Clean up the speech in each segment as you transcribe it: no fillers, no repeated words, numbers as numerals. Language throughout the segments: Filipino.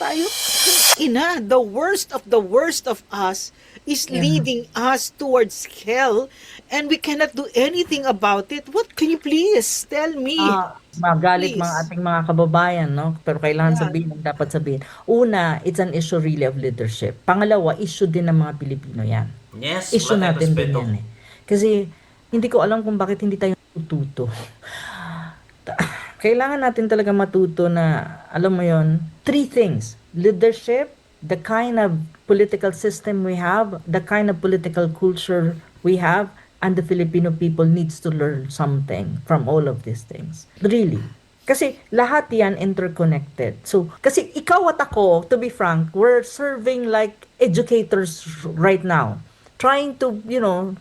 tayo. Ina, the worst of us is Yeah. leading us towards hell and we cannot do anything about it. What can you please tell me? Magalit mga Please. ating mga kababayan, no? Pero kailangan Yeah. sabihin ang dapat sabihin. Una, it's an issue really of leadership. Pangalawa, issue din ng mga Pilipino yan. Yes, Issue wala tayong natin din respeto. yan eh. Kasi hindi ko alam kung bakit hindi tayo natututo. Kailangan natin talaga matuto na, alam mo yon, three things. Leadership, the kind of political system we have, the kind of political culture we have, and the Filipino people needs to learn something from all of these things. Really. Kasi lahat yan interconnected. So, kasi ikaw at ako, to be frank, we're serving like educators right now. Trying to,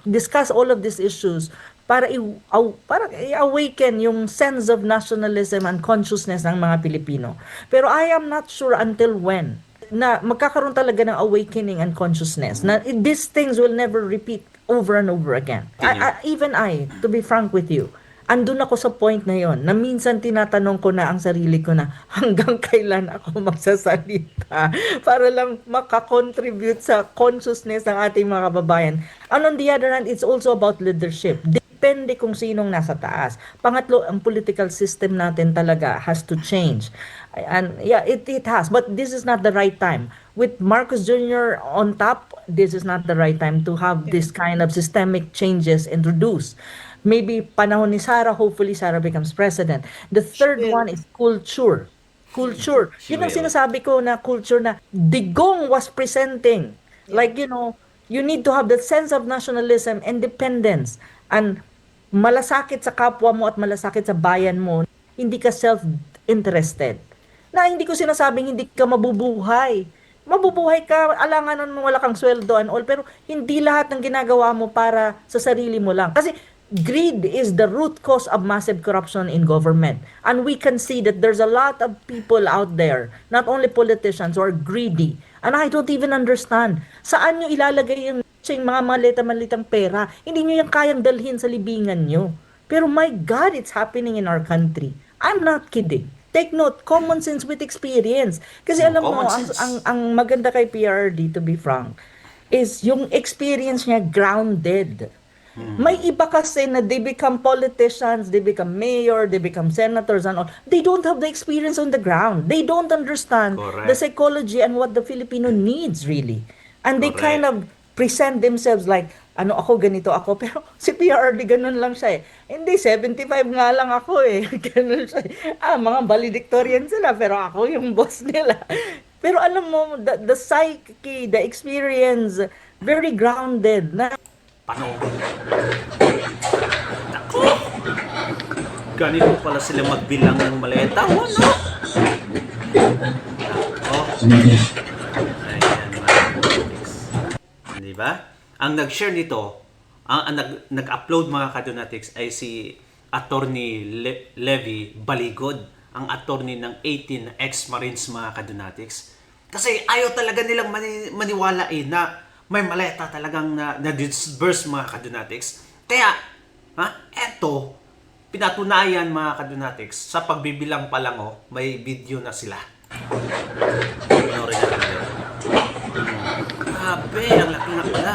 discuss all of these issues para i-awaken yung sense of nationalism and consciousness ng mga Pilipino. Pero I am not sure until when na magkakaroon talaga ng awakening and consciousness na these things will never repeat over and over again. Even I, to be frank with you, andun ako sa point na yon na minsan tinatanong ko na ang sarili ko na hanggang kailan ako magsasalita para lang makakontribute sa consciousness ng ating mga kababayan. And on the other hand, it's also about leadership. Depende kung sinong nasa taas. Pangatlo, ang political system natin talaga has to change. And yeah, it has. But this is not the right time. With Marcos Jr. on top, this is not the right time to have this kind of systemic changes introduced. Maybe panahon ni Sara, hopefully Sara becomes president. The third Well, one is culture. Culture. She Yun ang will. sinasabi ko na culture na Digong was presenting. Like, you need to have that sense of nationalism, independence, and malasakit sa kapwa mo at malasakit sa bayan mo. Hindi ka self-interested. Na hindi ko sinasabing hindi ka mabubuhay. Mabubuhay ka, alanganan mo wala kang sweldo and all, pero hindi lahat ng ginagawa mo para sa sarili mo lang. Kasi greed is the root cause of massive corruption in government. And we can see that there's a lot of people out there, not only politicians, who are greedy. And I don't even understand. Saan nyo ilalagay yung mga malita-malitang pera? Hindi nyo yung kayang dalhin sa libingan nyo. Pero my God, it's happening in our country. I'm not kidding. Take note, common sense with experience. Kasi alam mo, Common ang, sense. ang, ang maganda kay PRD, to be frank, is yung experience niya grounded. May iba kasi na they become politicians, they become mayor, they become senators and all. They don't have the experience on the ground. They don't understand the Correct. psychology and what the Filipino needs really. And they kind Correct. of present themselves like, ako, ganito ako. Pero si PRD, ganun lang siya eh. Hindi, 75 nga lang ako eh. Ganun siya eh. Mga valedictorian sila, pero ako yung boss nila. Pero alam mo, the psyche, the experience, very grounded na Panoorin. Nako! Ganito pala sila magbilang ng maleta. Ano? Nako. Ayan, mga kadonatics. Di ba? Ang nag-share nito, ang nag-upload mga kadonatics ay si Attorney Levy Baligod, ang attorney ng 18 ex-Marines mga kadonatics. Kasi ayaw talaga nilang maniwala na may maleta talagang na-disburse mga kadonatics. Kaya, eto, pinatunayan mga kadonatics, sa pagbibilang pa lang may video na sila. Panoorin natin. Grabe, ang laki na pala.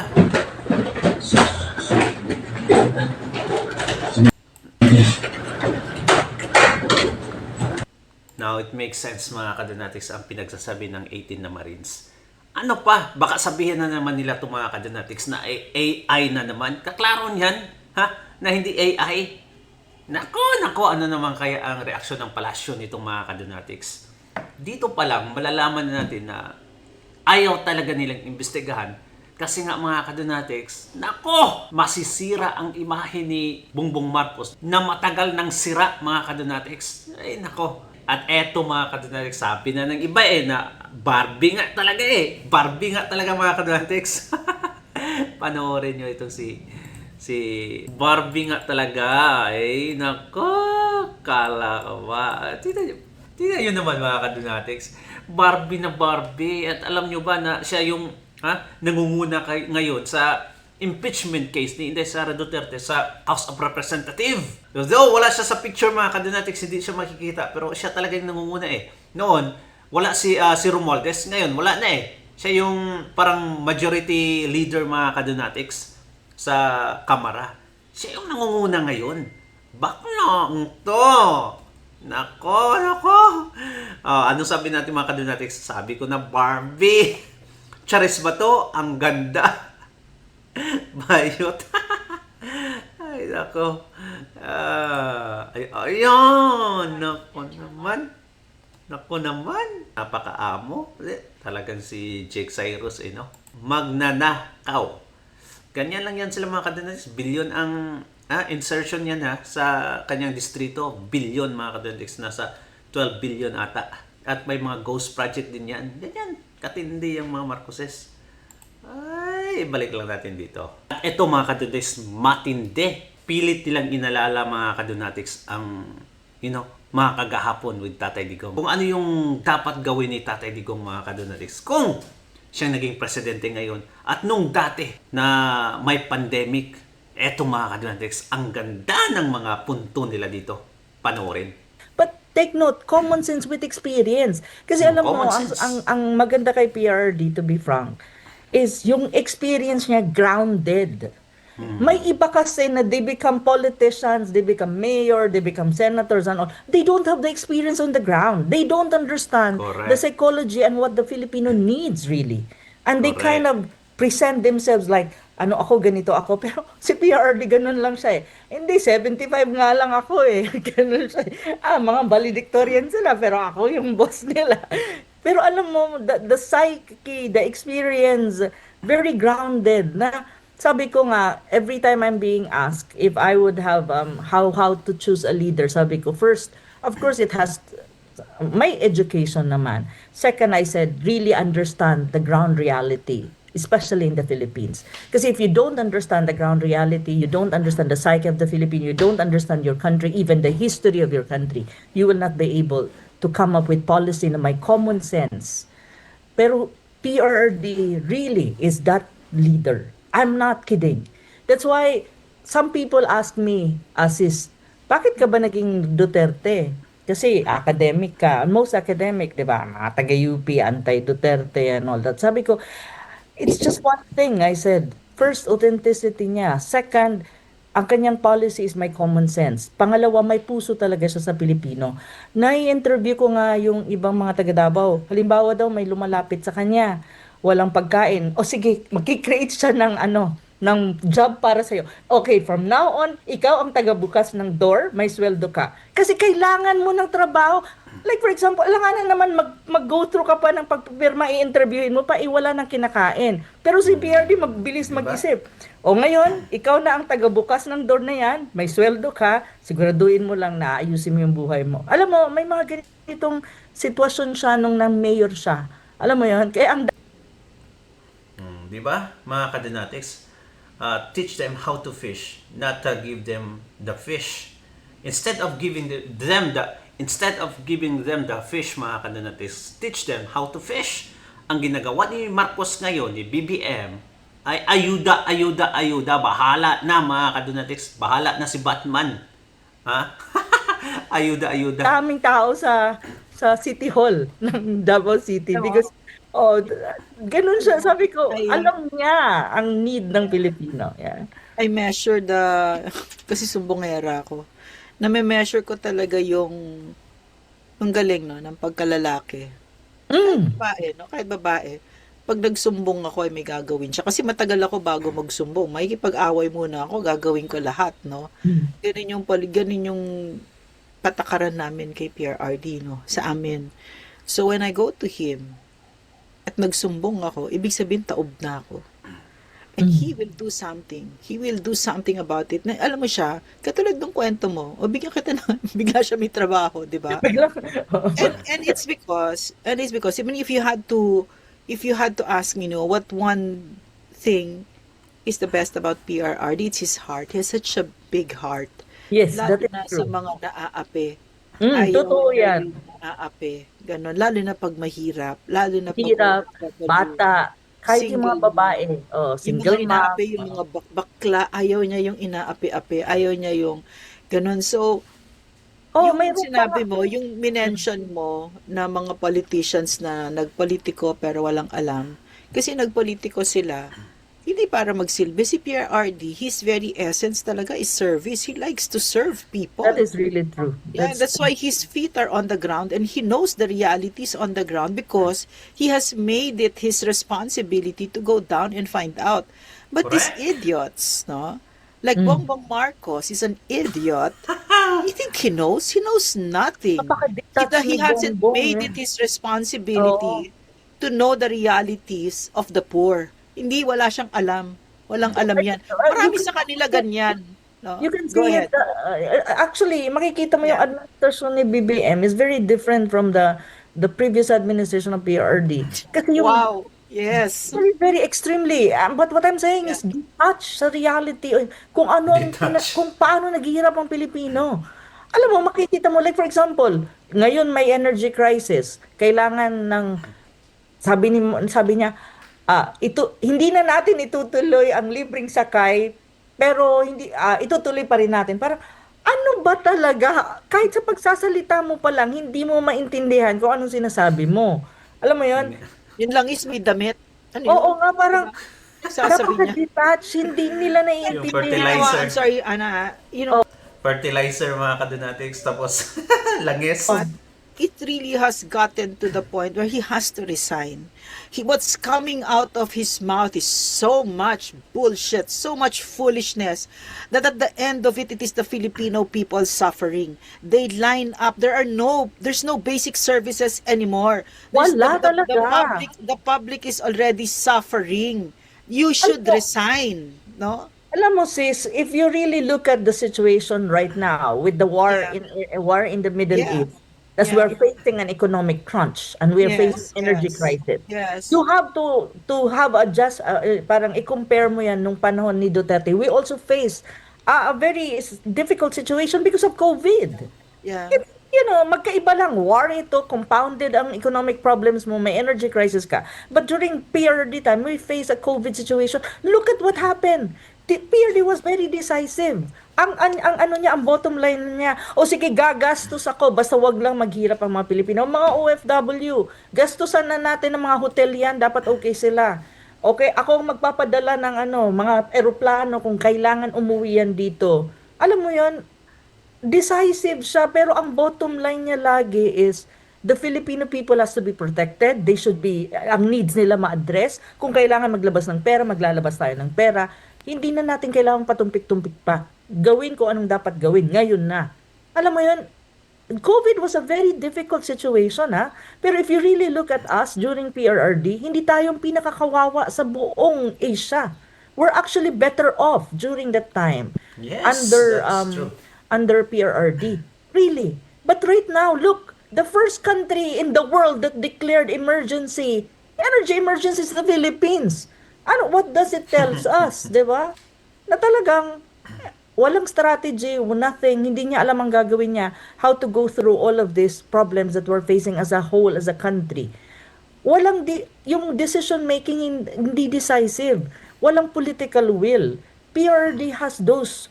Now, it makes sense mga kadonatics ang pinagsasabi ng 18 na Marines. Ano pa? Baka sabihin na naman nila itong mga kadonatics na AI na naman. Kaklaro niyan, na hindi AI. Nako, ano naman kaya ang reaksyon ng palasyo nitong mga kadonatics? Dito pa lang, malalaman na natin na ayaw talaga nilang imbestigahan. Kasi nga mga kadonatics, nako, masisira ang imahe ni Bongbong Marcos na matagal nang sira mga kadonatics. Ay nako. At eto mga kadonatics, sabi na ng iba na Barbie nga talaga Barbie nga talaga mga kadonatics. Panoorin nyo itong si Barbie nga talaga. Ay nako, kala ka ba? Tingnan nyo naman mga kadonatics. Barbie na Barbie. At alam nyo ba na siya yung nangunguna ngayon sa impeachment case ni Inday Sara Duterte sa House of Representatives. Though wala siya sa picture mga kadonatics, hindi siya makikita, pero siya talaga yung nangunguna Noon, Wala si Romualdez. Ngayon, wala na eh. Siya yung parang majority leader mga kadonatics sa Kamara. Siya yung nangunguna ngayon. Baklang to! Nako. Ano sabi natin mga kadonatics? Sabi ko na Barbie. Charis ba to? Ang ganda. Bayot. Ay, nako. Ayun. Nako naman. Napakaamo. Talagang si Jake Cyrus, no? Magnanakaw. Ganyan lang yan sila mga kadonatics. Bilyon ang insertion yan sa kanyang distrito. Bilyon mga kadonatics. Nasa 12 billion ata. At may mga ghost project din yan. Ganyan. Katindi yung mga Marcoses. Ay, balik lang natin dito. At ito mga kadonatics, matindi. Pilit nilang inalala mga kadonatics ang, mga kagahapon with Tatay Digong. Kung ano yung dapat gawin ni Tatay Digong mga kadonatics. Kung siyang naging presidente ngayon. At nung dati na may pandemic, eto mga kadonatics, ang ganda ng mga punto nila dito. Panoorin. But take note, common sense with experience. Kasi alam mo, Common sense. ang maganda kay PRRD, to be frank, is yung experience niya grounded. May iba kasi na they become politicians, they become mayor, they become senators and all. They don't have the experience on the ground. They don't understand Correct. the psychology and what the Filipino needs really. And they Correct. kind of present themselves like, ako, ganito ako. Pero si PRRD, ganun lang siya eh. Hindi, 75 nga lang ako eh. Ganun siya. Mga valedictorian sila, pero ako yung boss nila. Pero alam mo, the psyche, the experience, very grounded na sabi ko nga, every time I'm being asked if I would have how to choose a leader, sabi ko, first, of course, it has my education naman. Second, I said, really understand the ground reality, especially in the Philippines. Kasi if you don't understand the ground reality, you don't understand the psyche of the Philippines, you don't understand your country, even the history of your country, you will not be able to come up with policy na may common sense. Pero PRRD really is that leader. I'm not kidding. That's why some people ask me, Asis, bakit ka ba naging Duterte? Kasi academic ka, most academic, di ba? Mga taga-UP, anti-Duterte and all that. Sabi ko, it's just one thing, I said. First, authenticity niya. Second, ang kanyang policy is may common sense. Pangalawa, may puso talaga siya sa Pilipino. Nai-interview ko nga yung ibang mga taga-Davao. Halimbawa daw, may lumalapit sa kanya. Walang pagkain. O sige, magki-create siya ng job para sa'yo. Okay, from now on, ikaw ang tagabukas ng door, may sweldo ka. Kasi kailangan mo ng trabaho. Like for example, kailangan naman mag-go through ka pa ng pagpipirma, i-interviewin mo pa, iwala ng kinakain. Pero si PRD, magbilis mag-isip. O ngayon, ikaw na ang tagabukas ng door na yan, may sweldo ka, siguraduhin mo lang na ayusin mo yung buhay mo. Alam mo, may mga ganitong sitwasyon siya nung na-mayor siya. Alam mo yun? Kaya ang Di ba, mga kadonatics? Teach them how to fish, not give them the fish. Instead of giving them the fish, mga kadonatics, teach them how to fish. Ang ginagawa ni Marcos ngayon, ni BBM, ay ayuda. Bahala na, mga kadonatics. Bahala na si Batman. Ha? ayuda. daming tao sa City Hall ng Davao City because ganun siya. Sabi ko, alam niya ang need ng Pilipino. Yeah. I measure kasi sumbongera ako. Na-measure ko talaga yung galing, no, ng pagkalalaki. Babae, no? Kahit babae. Pag nagsumbong ako, ay may gagawin siya. Kasi matagal ako bago magsumbong. Makikipag-away muna ako, gagawin ko lahat, no? Ganun yung patakaran namin kay PRRD, no? Sa amin. So, when I go to him, at nagsumbong ako, ibig sabihin taob na ako. And he will do something. He will do something about it. Na, alam mo siya, katulad ng kwento mo, bigyan kita na, bigla siya may trabaho, di ba? and it's because even if you had to ask me, what one thing is the best about PRRD, it's his heart. He has such a big heart. Yes, Lalo that is na true. sa mga naaapi. Totoo yan. Naaapi. Ganon. Lalo na pag mahirap. Lalo na pag Hirap, bata, kahit yung mga Single babae, single yung mga mom. inaapi, yung mga bakla, ayaw niya yung inaapi-api, ayaw niya yung ganon. So, Oh, Yung mayroon pa nga. sinabi mo, yung minention mo na mga politicians na nagpolitiko pero walang alam. Kasi nagpolitiko sila, hindi para magsilbi. Si PRRD, his very essence talaga is service. He likes to serve That people. is really true. Yeah, That's that's why his feet are on the ground and he knows the realities on the ground because he has made it his responsibility to go down and find out. But these Correct. idiots, no? Like mm, Bongbong Marcos is an idiot. You think he knows? He knows nothing. napaka-detached He ni hasn't Bongbong made eh. it his Oo. responsibility to know the realities of the poor. Hindi, wala siyang alam. Walang alam yan. You Marami can sa kanila see it, ganyan. No? you can Go see it. ahead. Actually, makikita mo yung Yeah. administration ni BBM is very different from the previous administration of PRD. Kasi yung Wow. Yes. very, very extremely. But what I'm saying Yeah. is detach sa reality. Kung ano Detach. kung paano naghihirap ang Pilipino. Alam mo, makikita mo, like for example, ngayon may energy crisis. Kailangan ng, sabi niya, ito, hindi na natin itutuloy ang libreng sakay, pero hindi, itutuloy pa rin natin. Parang, ano ba talaga? Kahit sa pagsasalita mo pa lang, hindi mo maintindihan kung anong sinasabi mo. Alam mo yon. Yun lang is may damit. Ano Oo yun? nga, parang Diba? Sasabihin niya. napaka-detached, hindi nila Yung You naiintindihan. know, fertilizer. I'm sorry, Ana. You know, Fertilizer, mga kadonatics, tapos langis. but it really has gotten to the point where he has to resign. What's coming out of his mouth is so much bullshit, so much foolishness, that at the end of it, it is the Filipino people suffering. They line up. There's no basic services anymore. Wala talaga. The public is already suffering. You Alam should mo, resign, no? sis, if you really look at the situation right now with the Yeah, war in the Middle yeah, East, as we yeah, are facing an economic crunch and we are facing yes, energy yes, crisis, yes, you have to have parang i-compare mo yan nung panahon ni Duterte. We also face a very difficult situation because of COVID. yeah. It's, magkaiba lang. War ito, compounded ang economic problems mo, may energy crisis ka. But during PRD time, we face a COVID situation. Look at what happened. The PRD was very decisive. Ang ano niya, ang bottom line niya, o sige, gagastos ako, basta wag lang maghirap ang mga Pilipino. Mga OFW, gastusan na natin ng mga hotel yan, dapat okay sila. Okay, ako ang magpapadala ng mga eroplano kung kailangan umuwi yan dito. Alam mo yon, decisive siya, pero ang bottom line niya lagi is the Filipino people has to be protected. They should be, ang needs nila ma-address. Kung kailangan maglabas ng pera, maglalabas tayo ng pera. Hindi na natin kailangan patumpik-tumpik pa. Gawin ko anong dapat gawin. Ngayon na. Alam mo yun, COVID was a very difficult situation, ha? Pero if you really look at us during PRRD, hindi tayong pinakakawawa sa buong Asia. We're actually better off during that time Yes, under that's true. under PRRD. Really. But right now, look, the first country in the world that declared energy emergency is the Philippines. What does it tells us, 'di ba? Na talagang walang strategy, nothing, hindi niya alam ang gagawin niya, how to go through all of these problems that we're facing as a whole, as a country. Yung decision making hindi decisive. Walang political will. PRD has those.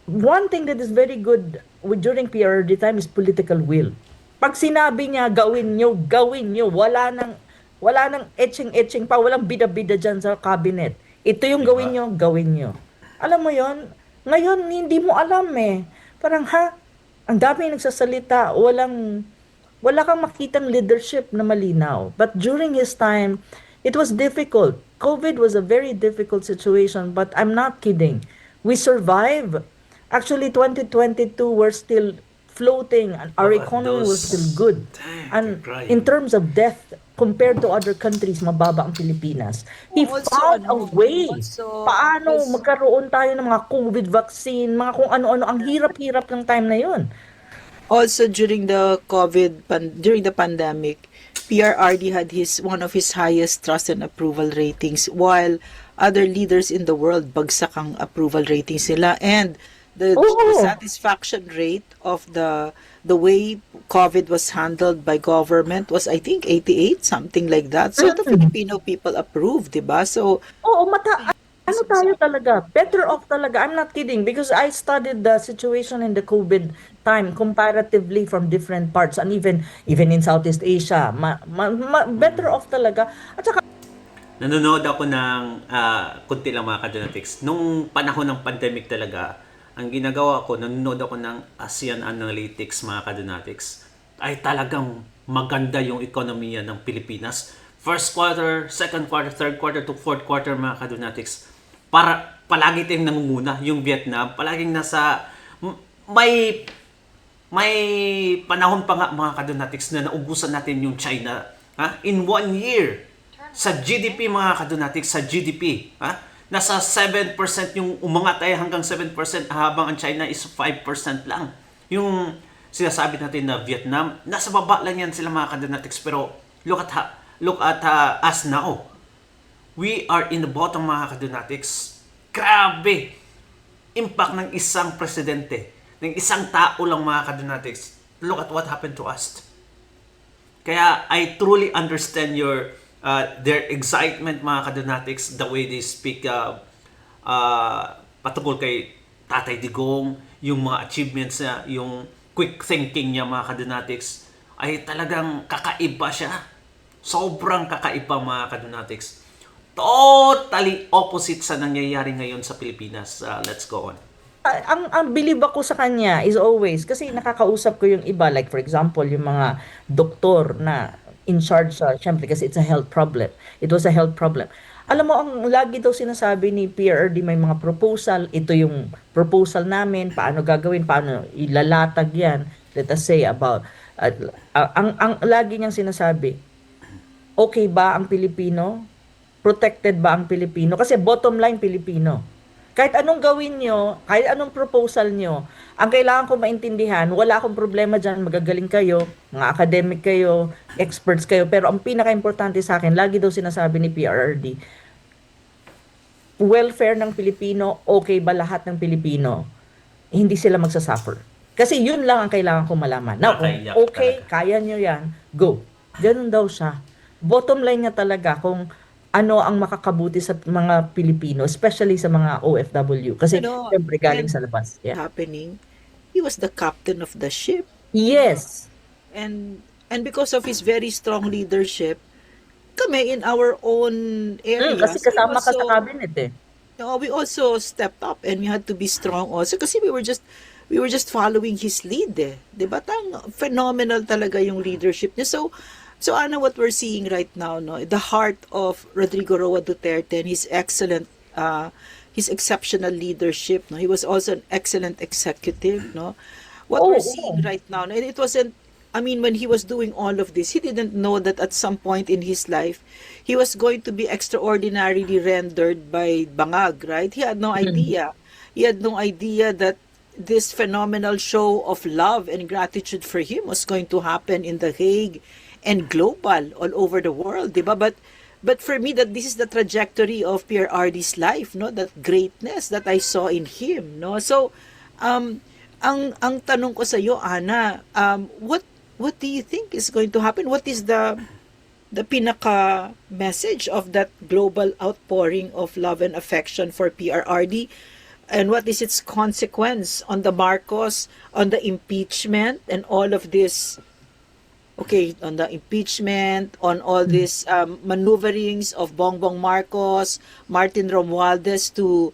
One thing that is very good during PRD time is political will. Pag sinabi niya, gawin nyo, gawin nyo. Wala nang etching-etching pa, walang bida-bida dyan sa cabinet. Ito yung gawin nyo, gawin nyo. Alam mo yon? Ngayon, hindi mo alam eh. Parang ang dami nagsasalita, wala kang makitang leadership na malinaw. But during his time, it was difficult. COVID was a very difficult situation, but I'm not kidding. We survived. Actually, 2022, we're still floating and our economy was still good. Damn, And you're crying. in terms of death, compared to other countries, mababa ang Pilipinas. He Also, found a way. Paano also, magkaroon tayo ng mga COVID vaccine, mga kung ano-ano. Ang hirap-hirap ng time na yun. also during the during the pandemic, PRRD had one of his highest trust and approval ratings, while other leaders in the world bagsak ang approval ratings nila, and the Oo. satisfaction rate of the way COVID was handled by government was, I think, 88, something like that. So the Filipino people approved, 'di ba? So Oo, Ano tayo talaga? Better off talaga. I'm not kidding because I studied the situation in the COVID time comparatively from different parts and even in Southeast Asia. Better off talaga. At saka Nanonood ako ng kunti lang mga kadonatics. Nung panahon ng pandemic talaga, ang ginagawa ko, nanonood ako ng ASEAN Analytics mga kadonatics. Ay talagang maganda yung ekonomiya ng Pilipinas. First quarter, second quarter, third quarter to fourth quarter mga kadonatics. Para palagi tayong nangunguna. Yung Vietnam, palaging nasa may panahon pa nga mga kadonatics na naubusan natin yung China in 1 year. Sa GDP mga kadonatics, sa GDP, nasa 7% yung umangat ay hanggang 7% habang ang China is 5% lang. Yung sinasabi natin na Vietnam, nasa baba lang yan sila mga kadonatics, pero look at us now. We are in the bottom mga kadonatics. Grabe! Impact ng isang presidente, ng isang tao lang mga kadonatics. Look at what happened to us. Kaya I truly understand their excitement mga kadonatics, the way they speak patungkol kay Tatay Digong, yung mga achievements niya, yung quick thinking niya mga kadonatics, ay talagang kakaiba siya. Sobrang kakaiba mga kadonatics. Totally opposite sa nangyayari ngayon sa Pilipinas. Let's go on. ang believe ako sa kanya is always kasi nakakausap ko yung iba like for example yung mga doktor na in charge sa syempre kasi it's a health problem. It was a health problem. Alam mo ang lagi daw sinasabi ni PRRD may mga proposal, ito yung proposal namin, paano gagawin, paano ilalatag yan. Let us say about ang lagi niyang sinasabi, okay ba ang Pilipino? Protected ba ang Pilipino? Kasi bottom line Pilipino. Kahit anong gawin nyo, kahit anong proposal nyo, ang kailangan ko maintindihan, wala akong problema dyan, magagaling kayo, mga academic kayo, experts kayo, pero ang pinaka-importante sa akin, lagi daw sinasabi ni PRRD, welfare ng Pilipino, okay ba lahat ng Pilipino? Hindi sila magsasuffer. Kasi yun lang ang kailangan ko malaman. Now, kung Nakakaiyak okay, talaga. kaya nyo yan, go. Ganun daw siya. Bottom line niya talaga kung ano ang makakabuti sa mga Pilipino, especially sa mga OFW. Kasi, siyempre, galing When sa labas. Yeah. happening, he was the captain of the ship. Yes. And because of his very strong leadership, kami in our own Kasi areas, kasama ka sa cabinet eh. we also stepped up and we had to be strong also kasi we were just following his lead eh. 'Di ba? Phenomenal talaga yung leadership niya. So Anna, what we're seeing right now, no, the heart of Rodrigo Roa Duterte and his his exceptional leadership, no. He was also an excellent executive, no. What Oo. we're seeing right now, and it wasn't, I mean, when he was doing all of this, he didn't know that at some point in his life, he was going to be extraordinarily rendered by Bangag, right? He had no idea. He had no idea that this phenomenal show of love and gratitude for him was going to happen in The Hague and global all over the world, di ba? But for me, that this is the trajectory of PRRD's life, no? That greatness that I saw in him, no? So, ang tanong ko sa iyo, Ana, what do you think is going to happen? What is the pinaka message of that global outpouring of love and affection for PRRD? And what is its consequence on the Marcos, on the impeachment, and all of this? Okay, on the impeachment, on all these maneuverings of Bongbong Marcos, Martin Romualdez to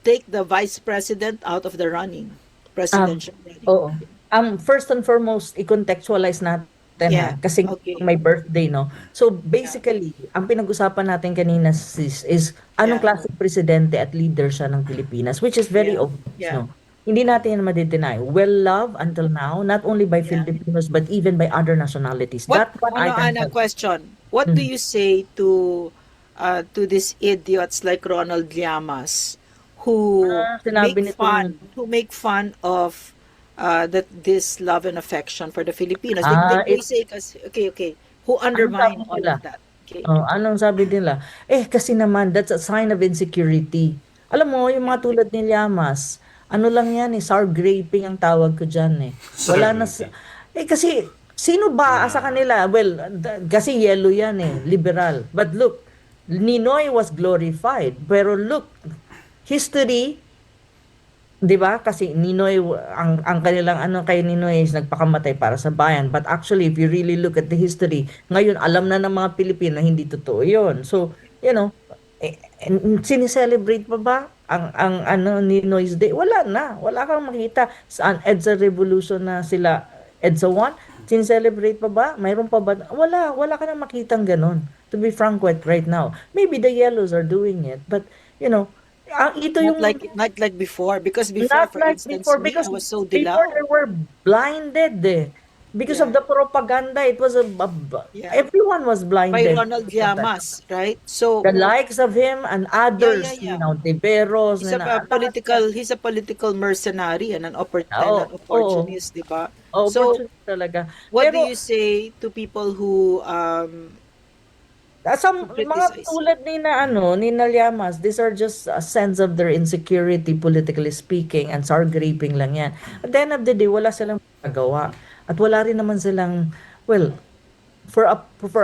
take the vice president out of the presidential running. Oo. First and foremost, i-contextualize natin Yeah, kasi okay. may birthday, no? So basically, ang pinag-usapan natin kanina is anong Yeah. klaseng presidente at leader siya ng Pilipinas, which is very Yeah. obvious, Yeah. no? Hindi natin yan madideny. Well-loved until now, not only by Yeah. Filipinos, but even by other nationalities. What, That's what I can Ana, tell. question. What do you say to these idiots like Ronald Llamas who Sinabi make nito fun of this love and affection for the Filipinos? They say okay, who undermine sabi all nila? of that? Okay. Anong sabi nila? Kasi naman, that's a sign of insecurity. Alam mo, yung mga tulad ni Llamas, ano lang yan sour graping ang tawag ko dyan Wala na Sour kasi, sino ba sa kanila? Well, kasi yellow yan liberal. But look, Ninoy was glorified. Pero look, history, 'di ba? Kasi Ninoy ang kanilang ano kay Ninoy is nagpakamatay para sa bayan. But actually, if you really look at the history, ngayon alam na ng mga Pilipino na hindi totoo 'yon. So, you know, sineselebrate pa ba ang ano Ninoy's Day? Wala na. Wala kang makita sa EDSA Revolution na sila EDSA 1. Sineselebrate pa ba? Mayroon pa ba? Wala ka na makitang ganun. To be frank with right now. Maybe the yellows are doing it, but you know, ito Not yung like before, because before, not for like instance, before, me, I because was so before dilaw. they were blinded because of Yeah, the propaganda. It was yeah. everyone was By blinded Ronald because of that. Llamas, right? So, The likes of him and yeah, yeah, others, yeah. Tiberos, lahat yan. He's a political mercenary and Oo, an oo, opportunist, di ba? So, opportunity talaga. what do Pero you say to people who some mga criticize him? tulad ni na Llamas, these are just a sense of their insecurity, politically speaking, and sour graping lang yan. At the end of the day, wala silang magawa. At wala rin naman silang, well, for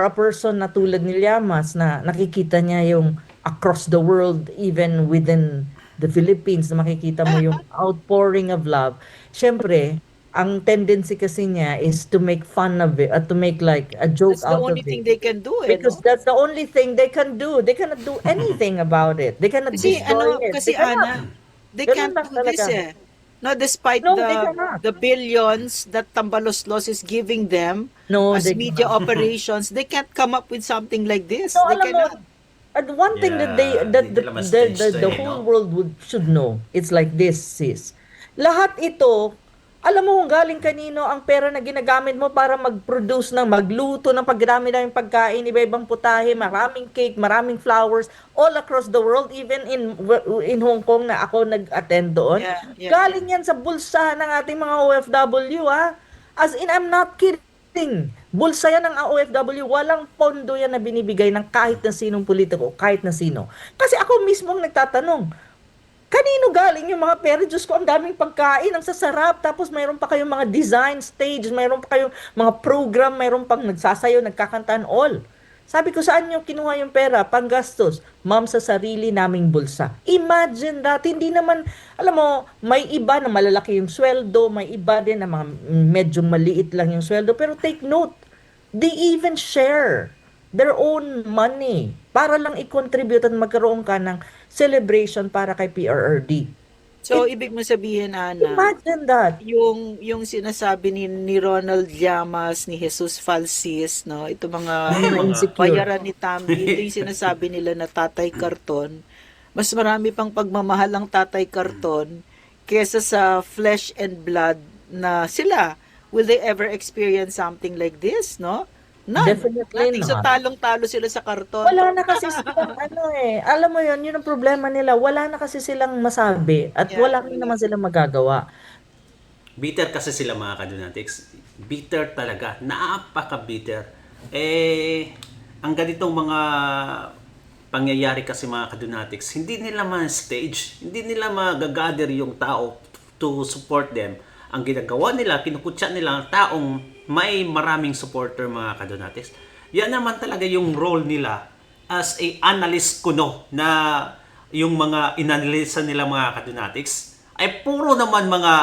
a person na tulad ni Llamas na nakikita niya yung across the world, even within the Philippines, na makikita mo yung outpouring of love. Syempre, ang tendency kasi niya is to make fun of it, at to make like a joke That's the out of only thing it. they can do, eh, Because no? that's the only thing they can do. They cannot do anything about it. They cannot destroy it. They Kasi cannot. Ana, they Ganun can't lang do this, talaga. eh. No, despite No, they cannot. the billions that Tambaloslos is giving them No, as they media cannot. operations, they can't come up with something like this. No, They alam mo, cannot. and one thing that they Yeah, that hindi nila ma-stage to the eh, whole no? world should know, it's like this, sis. Lahat ito, alam mo kung galing kanino ang pera na ginagamit mo para mag-produce magluto ng pagdami ng pagkain, iba-ibang putahe, maraming cake, maraming flowers, all across the world, even in Hong Kong na ako nag-attend doon. Yeah, yeah, yeah. Galing yan sa bulsa ng ating mga OFW, ah. As in, I'm not kidding. Bulsa yan ng OFW. Walang pondo yan na binibigay ng kahit na sinong politiko, kahit na sino. Kasi ako mismo ang nagtatanong, kanino galing yung mga pera? Diyos ko, ang daming pagkain, ang sasarap. Tapos mayroon pa kayong mga design stage, mayroon pa kayong mga program, mayroon pang nagsasayaw, nagkakantaan, all. Sabi ko, saan nyo kinuha yung pera? Panggastos. Ma'am, sa sarili naming bulsa. Imagine that. Hindi naman, alam mo, may iba na malalaki yung sweldo, may iba din na mga medyo maliit lang yung sweldo. Pero take note, they even share their own money para lang i-contribute at magkaroon ka ng celebration para kay PRRD. So, ibig mo sabihin, Ana, Imagine that. yung sinasabi ni Ronald Llamas, ni Jesus Falsis, no? Ito mga Mga mga insecure. bayaran ni Tambi, ito yung sinasabi nila na Tatay Karton. Mas marami pang pagmamahal ang Tatay Karton kesa sa flesh and blood na sila. Will they ever experience something like this, no? None. Definitely Nothing. So, not. talong-talo sila sa karton. Wala na kasi silang alam mo yun ang problema nila. Wala na kasi silang masabi at Yeah, wala rin wala. naman silang magagawa. Bitter kasi sila mga kadonatics. Bitter talaga. Napaka-bitter. Eh, ang ganitong mga pangyayari kasi mga kadonatics, hindi nila ma-stage, hindi nila magagather yung tao to support them. Ang ginagawa nila, kinukutsa nila ang taong may maraming supporter mga kadonatics. Yan naman talaga yung role nila as a analyst kuno na yung mga inanalisa nila mga kadonatics ay puro naman mga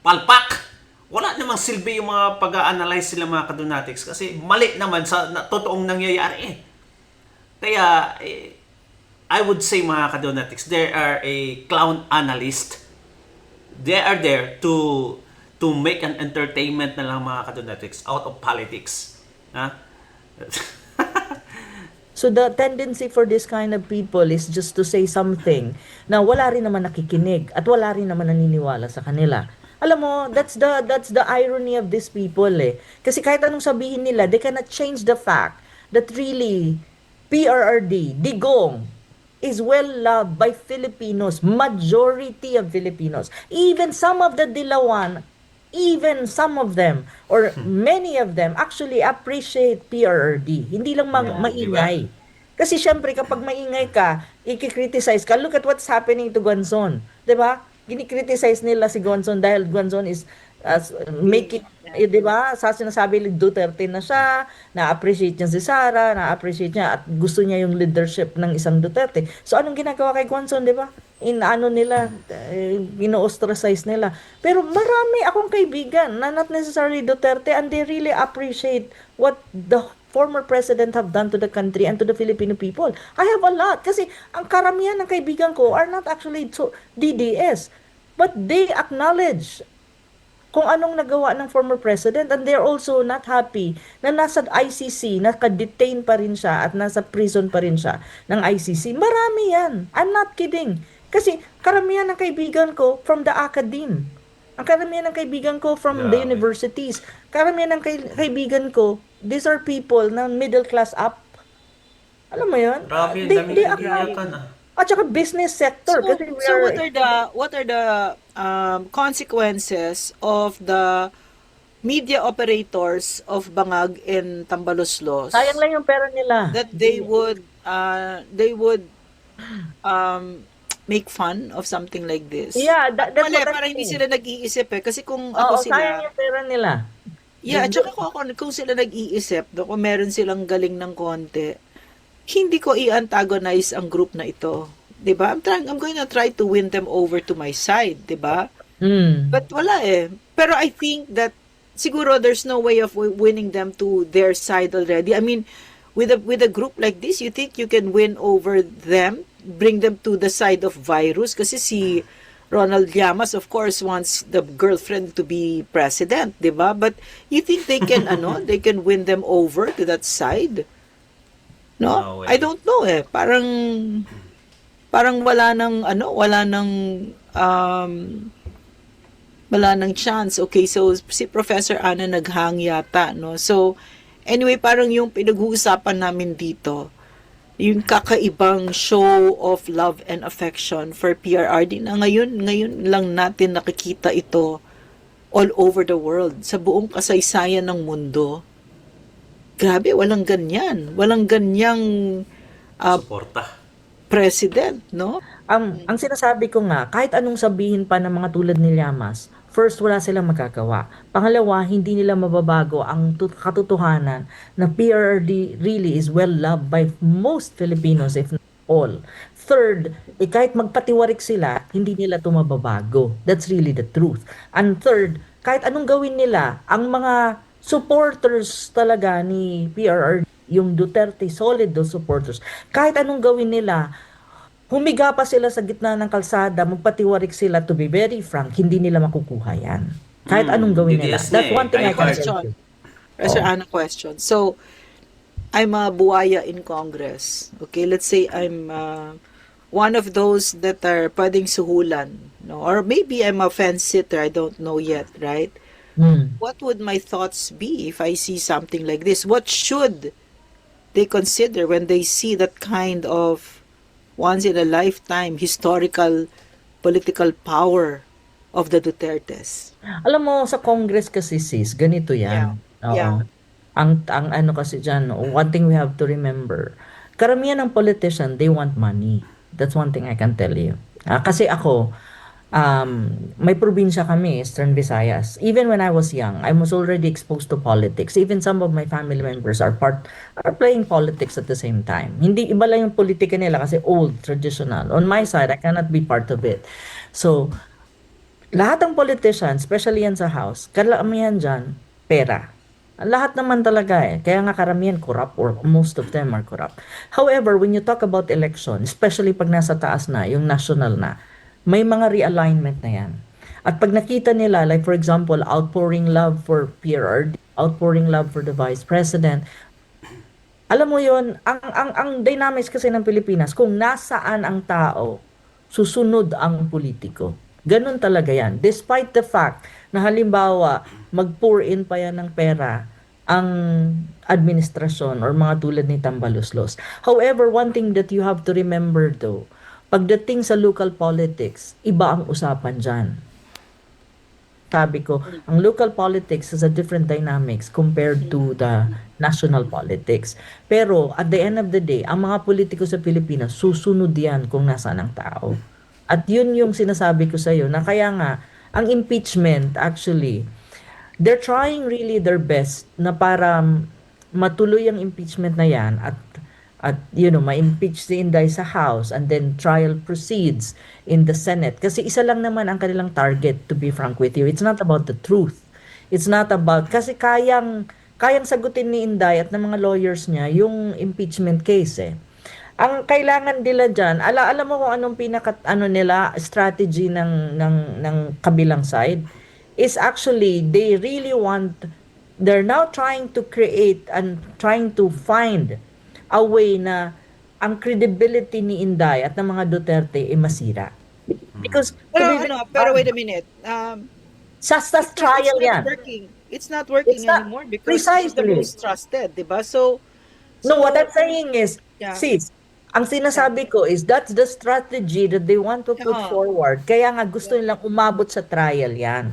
palpak. Wala namang silbi yung mga pag-a-analyze sila mga kadonatics kasi mali naman sa totoong nangyayari. Kaya I would say mga kadonatics, there are a clown analyst. They are there to make an entertainment na lang mga kadonatics out of politics. Ha? So the tendency for this kind of people is just to say something na wala rin naman nakikinig at wala rin naman naniniwala sa kanila. Alam mo, that's the irony of these people eh. Kasi kahit anong sabihin nila, they cannot change the fact that really PRRD, Digong, is well loved by Filipinos, majority of Filipinos. Even some of the Dilawan, even some of them or many of them actually appreciate PRRD. Hindi lang Yeah, maingay. Kasi syempre kapag maingay ka, i-criticize ka. Look at what's happening to Gonzon, 'di ba? Gini-criticize nila si Gonzon dahil Gonzon is as making, di ba? Sa sinasabi ni Duterte na siya, na-appreciate niya si Sara, na-appreciate niya at gusto niya yung leadership ng isang Duterte. So anong ginagawa kay Quanzon, di ba? Ano nila, ino-ostracize nila. Pero marami akong kaibigan na not necessarily Duterte and they really appreciate what the former president have done to the country and to the Filipino people. I have a lot kasi ang karamihan ng kaibigan ko are not actually so DDS, but they acknowledge kung anong nagawa ng former president and they're also not happy na nasa ICC, naka-detain pa rin siya at nasa prison pa rin siya ng ICC. Marami yan. I'm not kidding. Kasi karamihan ng kaibigan ko from the academe. Ang karamihan ng kaibigan ko from the Grabe. universities. Karamihan ng kaibigan ko, these are people na middle class up. Alam mo yun? Grabe, ang They, daming they kagiyakan ah. at saka business sector So, kasi we so are what are the consequences of the media operators of Bangag in Tambaloslos sayang lang yung pera nila. that they would make fun of something like this? Yeah, that's Mali, what I'm para hindi saying. sila nag-iisip eh. Kasi kung Oo, ako sayang sila, yung pera nila. yeah, at saka kung sila nag-iisip, no, kung meron silang galing ng konti, hindi ko i-antagonize ang group na ito. 'Di ba? I'm going to try to win them over to my side, 'di ba? Mm. But wala eh. Pero I think that siguro there's no way of winning them to their side already. I mean, with a group like this, you think you can win over them, bring them to the side of virus? Kasi si Ronald Llamas, of course, wants the girlfriend to be president, 'di ba? But you think they can they can win them over to that side? No? No way. I don't know eh. Parang wala nang um wala nang chance. Okay, so si Professor Ana naghang yata, no? So anyway, parang yung pinag-uusapan namin dito, yung kakaibang show of love and affection for PRRD na ngayon lang natin nakikita ito all over the world, sa buong kasaysayan ng mundo. Grabe, walang ganyan. Walang ganyang Suporta. president, no? Ang sinasabi ko nga, kahit anong sabihin pa ng mga tulad ni Llamas, first, wala silang magagawa. Pangalawa, hindi nila mababago ang katotohanan na PRRD really is well loved by most Filipinos, if not all. Third, kahit magpatiwarik sila, hindi nila ito mababago. That's really the truth. And third, kahit anong gawin nila, ang mga supporters talaga ni PRRD, yung Duterte, solid those supporters, kahit anong gawin nila, humiga pa sila sa gitna ng kalsada, magpatiwarik sila, to be very frank, hindi nila makukuha yan. Kahit anong gawin nila. DDS na That's eh. one thing I Kahit can question. tell you. Professor Oh. Ana, question. So, I'm a buwaya in Congress. Okay, let's say I'm one of those that are pwedeng suhulan. No? Or maybe I'm a fence sitter, I don't know yet, right? What would my thoughts be if I see something like this? What should they consider when they see that kind of once in a lifetime historical political power of the Dutertes? Alam mo, sa Congress kasi sis, ganito yan. Oo. Yeah. Ang ano kasi dyan, one thing we have to remember, karamihan ng politician, they want money. That's one thing I can tell you. Kasi ako, may probinsya kami, Eastern Visayas. Even when I was young, I was already exposed to politics. Even some of my family members are playing politics at the same time. Hindi iba lang yung politika nila kasi old, traditional. On my side, I cannot be part of it. So, lahat ng politicians, especially yan sa House, karamihan dyan, pera. Lahat naman talaga eh. Kaya nga karamihan corrupt or most of them are corrupt. However, when you talk about election, especially pag nasa taas na, yung national na, may mga realignment na yan. At pag nakita nila, like for example, outpouring love for PRRD, outpouring love for the Vice President, alam mo yon, ang dynamics kasi ng Pilipinas, kung nasaan ang tao, susunod ang politiko. Ganun talaga yan. Despite the fact na halimbawa, mag-pour in pa yan ng pera ang administrasyon or mga tulad ni Tambaloslos. However, one thing that you have to remember though, pagdating sa local politics, iba ang usapan dyan. Sabi ko, ang local politics has a different dynamics compared to the national politics. Pero at the end of the day, ang mga politiko sa Pilipinas, susunod yan kung nasaan ang tao. At yun yung sinasabi ko sa iyo na kaya nga, ang impeachment actually, they're trying really their best na para matuloy ang impeachment na yan at ma-impeach si Inday sa House and then trial proceeds in the Senate. Kasi isa lang naman ang kanilang target, to be frank with you. It's not about the truth. It's not about, kasi kayang sagutin ni Inday at ng mga lawyers niya yung impeachment case eh. Ang kailangan nila diyan, alam mo kung anong nila strategy ng kabilang side is actually they're now trying to create and trying to find a way na ang credibility ni Inday at ng mga Duterte ay masira. Because Pero wait a minute. sa trial yan. It's not working It's not- anymore because he's the precisely. most trusted, diba? So No, what I'm saying is, Yeah. sis, ang sinasabi ko is that's the strategy that they want to put Yeah. forward. Kaya nga gusto nilang umabot sa trial yan.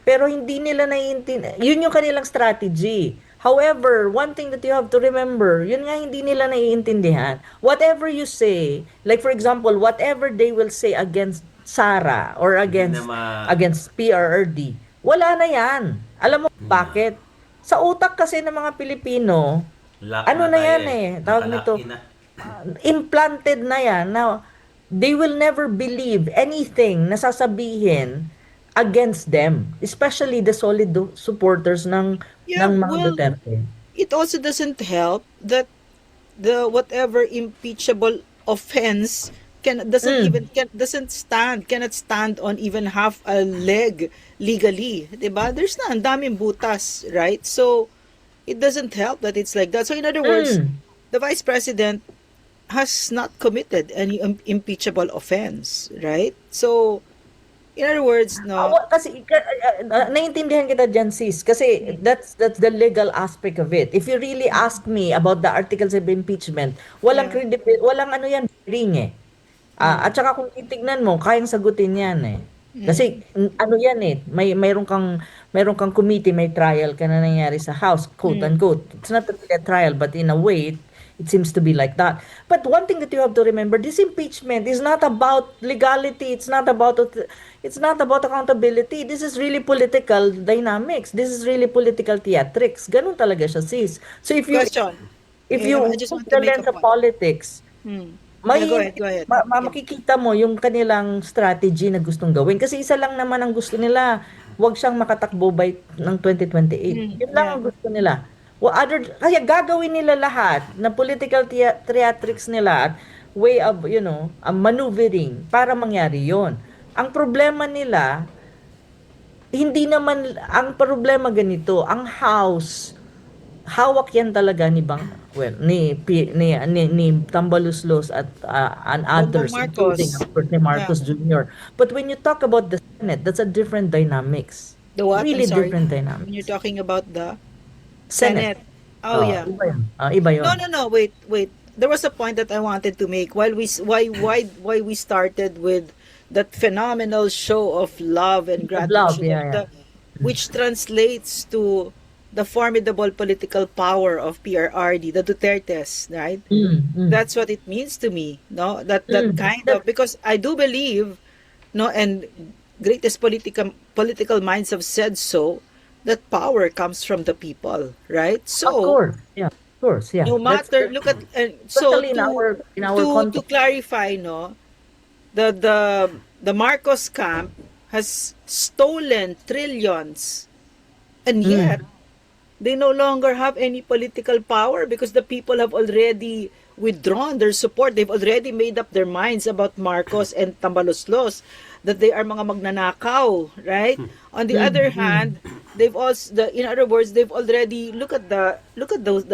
Pero hindi nila naiintindihan. Yun yung kanilang strategy. However, one thing that you have to remember, yun nga hindi nila naiintindihan. Whatever you say, like for example, whatever they will say against Sara or against against PRRD, wala na yan. Alam mo bakit? Sa utak kasi ng mga Pilipino, ano na yan eh, tawag nito, implanted na yan. Now, they will never believe anything na sasabihin against them, especially the solid supporters ng mga Duterte. it also doesn't help that the whatever impeachable offense cannot stand on even half a leg legally, 'di ba? There's na ang daming butas, right? So it doesn't help that it's like that. So in other words, the vice president has not committed any impeachable offense, right? So in other words, no. Kasi naiintindihan kita dyan, sis. Kasi that's the legal aspect of it. If you really ask me about the articles of impeachment, walang walang ano yan, ring eh. At saka kung titignan mo, kayang sagutin yan eh. Kasi ano yan eh, mayroon kang committee, may trial ka na nangyari sa House, quote unquote. It's not really a trial, but in a way, it seems to be like that. But one thing that you have to remember, this impeachment is not about legality. It's not about accountability. This is really political dynamics. This is really political theatrics. Ganun talaga siya, sis. So if you Question. I just want put to the make lens a of point. politics, Go ahead. makikita mo yung kanilang strategy na gustong gawin. Kasi isa lang naman ang gusto nila, wag siyang makatakbo by ng 2028. Yun lang ang gusto nila. Kaya gagawin nila lahat na political theatrics nila at way of, maneuvering para mangyari yon. Ang problema nila, ang problema ganito, ang House, hawak yan talaga ni Tambaluslos at and others, Marcos. including of course ni Marcos Jr. But when you talk about the Senate, that's a different dynamics. The what? Really I'm sorry. different dynamics. When you're talking about the Senate. Senate. Oh, yeah. Iba yun. No. Wait. There was a point that I wanted to make why we started with that phenomenal show of love and gratitude, which translates to the formidable political power of PRRD, the Dutertes, right? That's what it means to me, no? That kind of, because I do believe, no, and greatest political minds have said so, that power comes from the people, right? So Of course, yeah. no matter, look at, so especially in our to context. clarify, no, the Marcos camp has stolen trillions, and yet they no longer have any political power because the people have already withdrawn their support. They've already made up their minds about Marcos and Tambaluslos, that they are mga magnanakaw, right? On the other hand, they've already look at that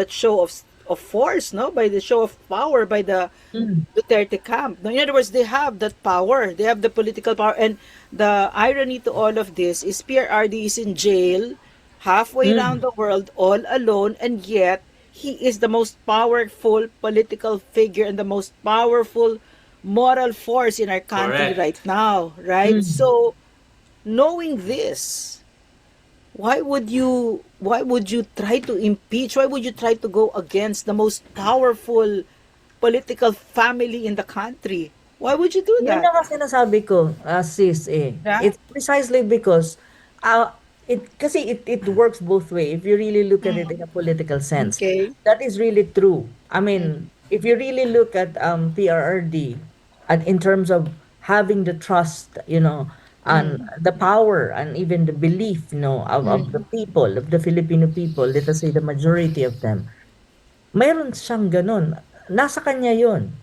show of force, no, by the show of power by the Duterte camp. No, in other words, they have that power, they have the political power, and the irony to all of this is PRRD is in jail halfway around the world all alone, and yet he is the most powerful political figure and the most powerful moral force in our country right now, right? So knowing this, why would you try to impeach? Why would you try to go against the most powerful political family in the country? Why would you do Yun that? na kasi sinasabi ko, sis, Yeah? It's precisely because it works both way if you really look at it in a political sense. Okay. That is really true. I mean, if you really look at PRRD and in terms of having the trust, and the power and even the belief, of the people, of the Filipino people, let us say the majority of them, mayroon siyang ganun. Nasa kanya yun.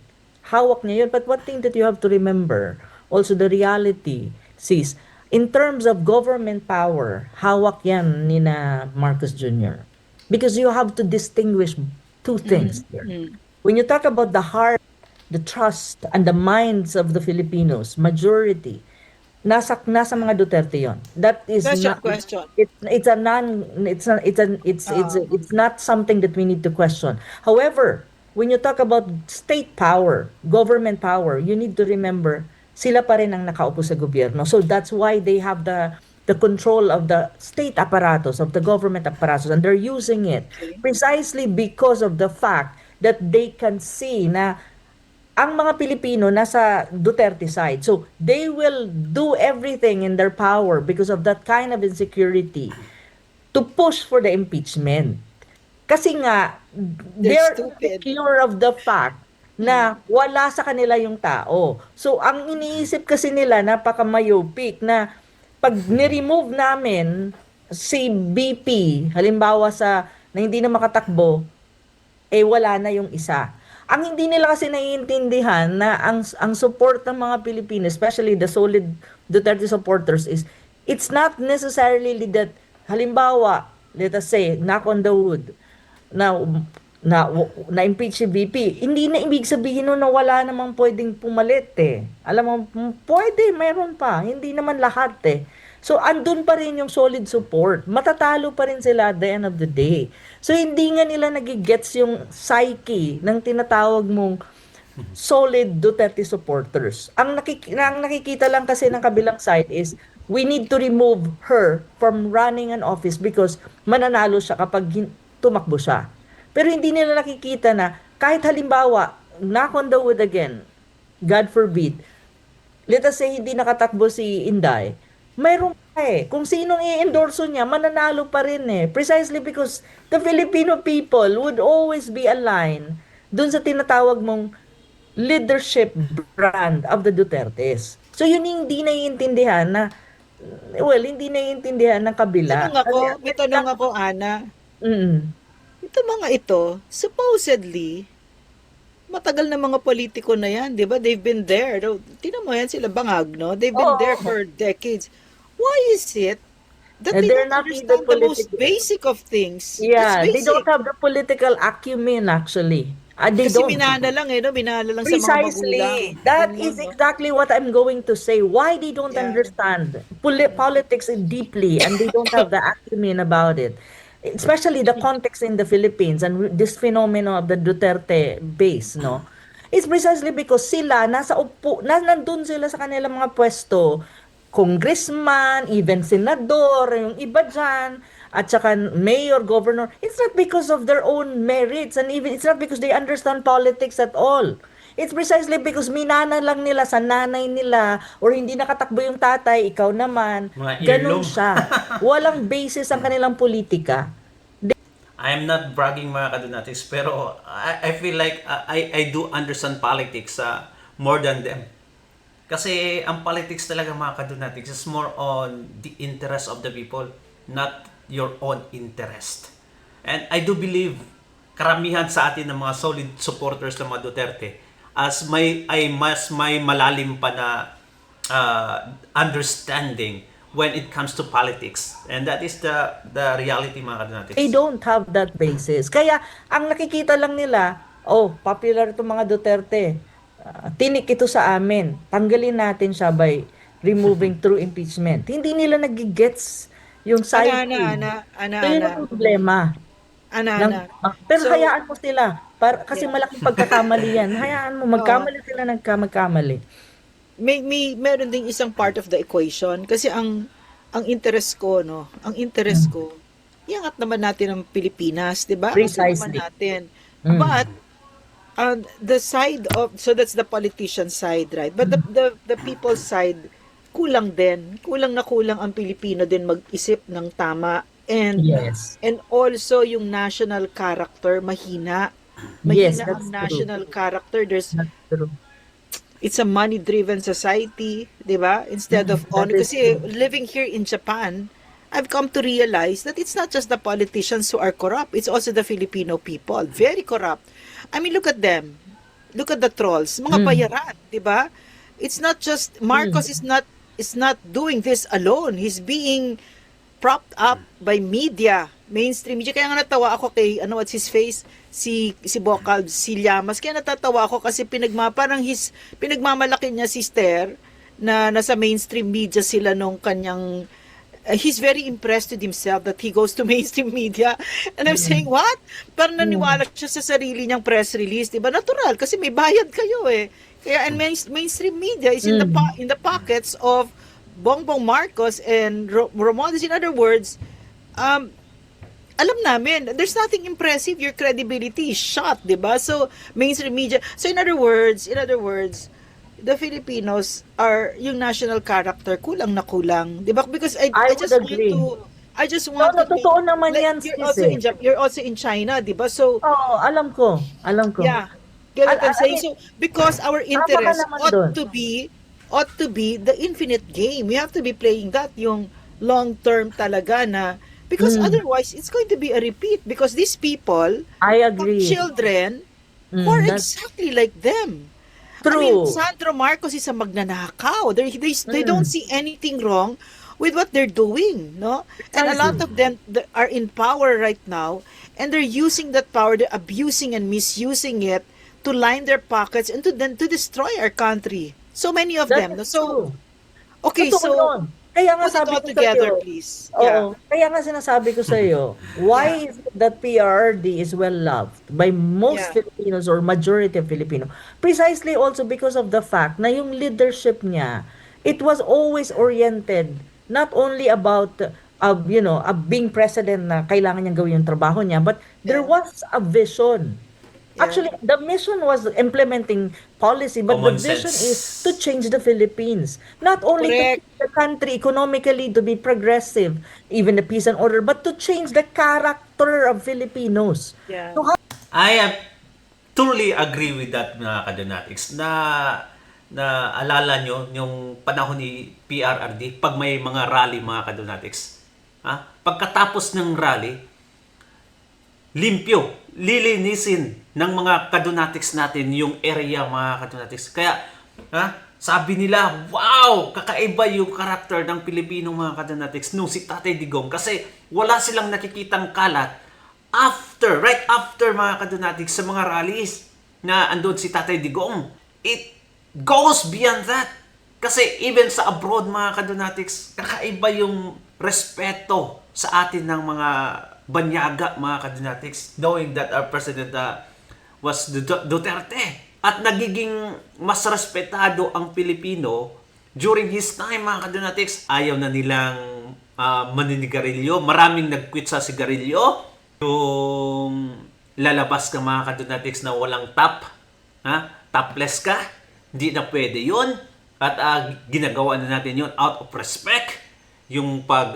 Hawak niya yun. But one thing that you have to remember, also the reality, sis, in terms of government power, hawak yan ni na Marcos Jr. Because you have to distinguish two things here. When you talk about the heart, the trust, and the minds of the Filipinos, majority, nasa mga Duterte yon. That is not Question. it's a non it's not something that we need to question. However, when you talk about state power, government power, you need to remember sila pa rin ang nakaupo sa gobyerno. So that's why they have the control of the state apparatus, of the government apparatus, and they're using it precisely because of the fact that they can see na ang mga Pilipino nasa Duterte side. So, they will do everything in their power because of that kind of insecurity to push for the impeachment. Kasi nga, they're stupid. insecure of the fact na wala sa kanila yung tao. So, ang iniisip kasi nila, napaka-myopic na pag ni-remove namin si BP, halimbawa na hindi na makatakbo, wala na yung isa. Ang hindi nila kasi naiintindihan na ang support ng mga Pilipino, especially the solid Duterte supporters, is it's not necessarily that, halimbawa, let us say, knock on the wood, na impeach si VP. Hindi na ibig sabihin nun na wala namang pwedeng pumalit Alam mo, pwede, mayroon pa. Hindi naman lahat So, andun pa rin yung solid support. Matatalo pa rin sila at the end of the day. So, hindi nga nila nagigets yung psyche ng tinatawag mong solid Duterte supporters. Ang nakikita lang kasi ng kabilang side is, we need to remove her from running an office because mananalo siya kapag tumakbo siya. Pero hindi nila nakikita na kahit halimbawa, knock on the wood again, God forbid, let us say hindi nakatakbo si Inday, mayroon pa Kung sinong i-endorso niya, mananalo pa rin Precisely because the Filipino people would always be aligned dun sa tinatawag mong leadership brand of the Dutertes. So yun yung hindi naiintindihan hindi naiintindihan ng kabila. May tanong ako, Ana. Mm. Ito mga ito, supposedly, matagal na mga politiko na yan, di ba? They've been there. Tingnan mo yan sila Bangag, no? They've been there for decades. Why is it that they They're don't not even understand the most political. basic of things? Yeah, It's they basic. don't have the political acumen actually. They Kasi don't. minana lang no? Minana lang sa mga magulang. Precisely. That Yun is lang, no? exactly what I'm going to say. Why they don't Yeah. understand politics deeply and they don't have the acumen about it. Especially the context in the Philippines and this phenomenon of the Duterte base, no? It's precisely because sila nandun sila sa kanilang mga pwesto, congressman, even senador, yung iba dyan, at saka mayor, governor. It's not because of their own merits and even it's not because they understand politics at all. It's precisely because minana lang nila sa nanay nila or hindi nakatakbo yung tatay, ikaw naman. Mga Ganun earloom. siya. Walang basis ang kanilang politika. I'm not bragging mga kadonatics, pero I feel like I do understand politics more than them. Kasi ang politics talaga mga kadonatics is more on the interest of the people, not your own interest. And I do believe karamihan sa atin ng mga solid supporters ng mga Duterte mas may malalim pa na understanding when it comes to politics. And that is the reality mga kadonatics. They don't have that basis. Kaya, ang nakikita lang nila, popular itong mga Duterte. Tinik ito sa amin. Tanggalin natin siya by removing through impeachment. Hindi nila nagigets yung psyche. Ana. So, yun ang problema. Ana. Pero So, hayaan mo sila. Kasi malaking pagkakamali yan. Hayaan mo, magkamali sila magkamali. Meron ding isang part of the equation kasi ang interest ko iangat naman natin ang Pilipinas, 'di ba? Precisely. Naman natin. Mm. But The side of, so that's the politician side, right? But the people's side, kulang din. Kulang na kulang ang Pilipino din mag-isip ng tama. Yes. And also yung national character, mahina. Yes, Mahina that's ang true. national character. That's true. It's a money-driven society, di ba? Instead of That honor. is Kasi true. living here in Japan, I've come to realize that it's not just the politicians who are corrupt. It's also the Filipino people. Very corrupt. I mean, look at them. Look at the trolls. Mga bayaran, di ba? It's not just, Marcos is not doing this alone. He's being propped up by media, mainstream media. Kaya nga natawa ako kay, what's his face? Si Bocal, si Llamas. Kaya natatawa ako kasi pinagmamalaki niya si Ster na nasa mainstream media sila nung kanyang he's very impressed with himself that he goes to mainstream media. And I'm saying, what? Parang naniwala siya sa sarili niyang press release. Diba? Natural, kasi may bayad kayo eh. Kaya and mainstream media is in the pockets of Bongbong Marcos and Romualdez. In other words, alam namin, there's nothing impressive. Your credibility is shot, di ba? So, mainstream media. So, in other words, the Filipinos are, yung national character, kulang na kulang. Di ba? Because I I would just agree. I just No, want no, to totoo naman yan, you're sis, also eh. you're also in China, di ba? So, Oo, alam ko. yeah. Get what I'm I saying? mean, So, because our ka interest naman ought dun. to be the infinite game. We have to be playing that, yung long term talaga na, because otherwise it's going to be a repeat, because these people I have agree. children who are That's exactly like them. I mean, true. Sandro Marcos is a magnanakaw. They don't see anything wrong with what they're doing, no? And a lot of them are in power right now, and they're using that power, they're abusing and misusing it to line their pockets and to destroy our country. So many of That them. No? is So, true. okay, Totoo so yun. Kaya nga put it sabi all ko together, sa'yo, please. oo, Yeah. kaya nga sinasabi ko sa iyo, why is it that PRRD is well loved by most Yeah. Filipinos or majority of Filipino? Precisely also because of the fact na yung leadership niya, it was always oriented not only about being president na kailangan niyang gawin yung trabaho niya, but there Yeah. was a vision. Yeah. Actually, the mission was implementing policy, but Common the vision sense. is to change the Philippines. Not only to Correct. change the country economically to be progressive, even the peace and order, but to change the character of Filipinos. Yeah. To I truly agree with that, mga kadonatics, na alala nyo yung panahon ni PRRD pag may mga rally, mga kadonatics. Pagkatapos ng rally, limpyo, lilinisin ng mga kadonatics natin yung area, mga kadonatics. Kaya, sabi nila, wow, kakaiba yung karakter ng Pilipino, mga kadonatics, nung si Tatay Digong. Kasi wala silang nakikitang kalat right after, mga kadonatics, sa mga rallies na andun si Tatay Digong. It goes beyond that. Kasi even sa abroad, mga kadonatics, kakaiba yung respeto sa atin ng mga banyaga, mga kadonatics, knowing that our president was Duterte. At nagiging mas respetado ang Pilipino during his time, mga kadonatics. Ayaw na nilang maninigarilyo. Maraming nag-quit sa sigarilyo. Yung lalabas ka, mga kadonatics, na walang top, topless ka, hindi na pwede yun. At ginagawa na natin yun out of respect. Yung pag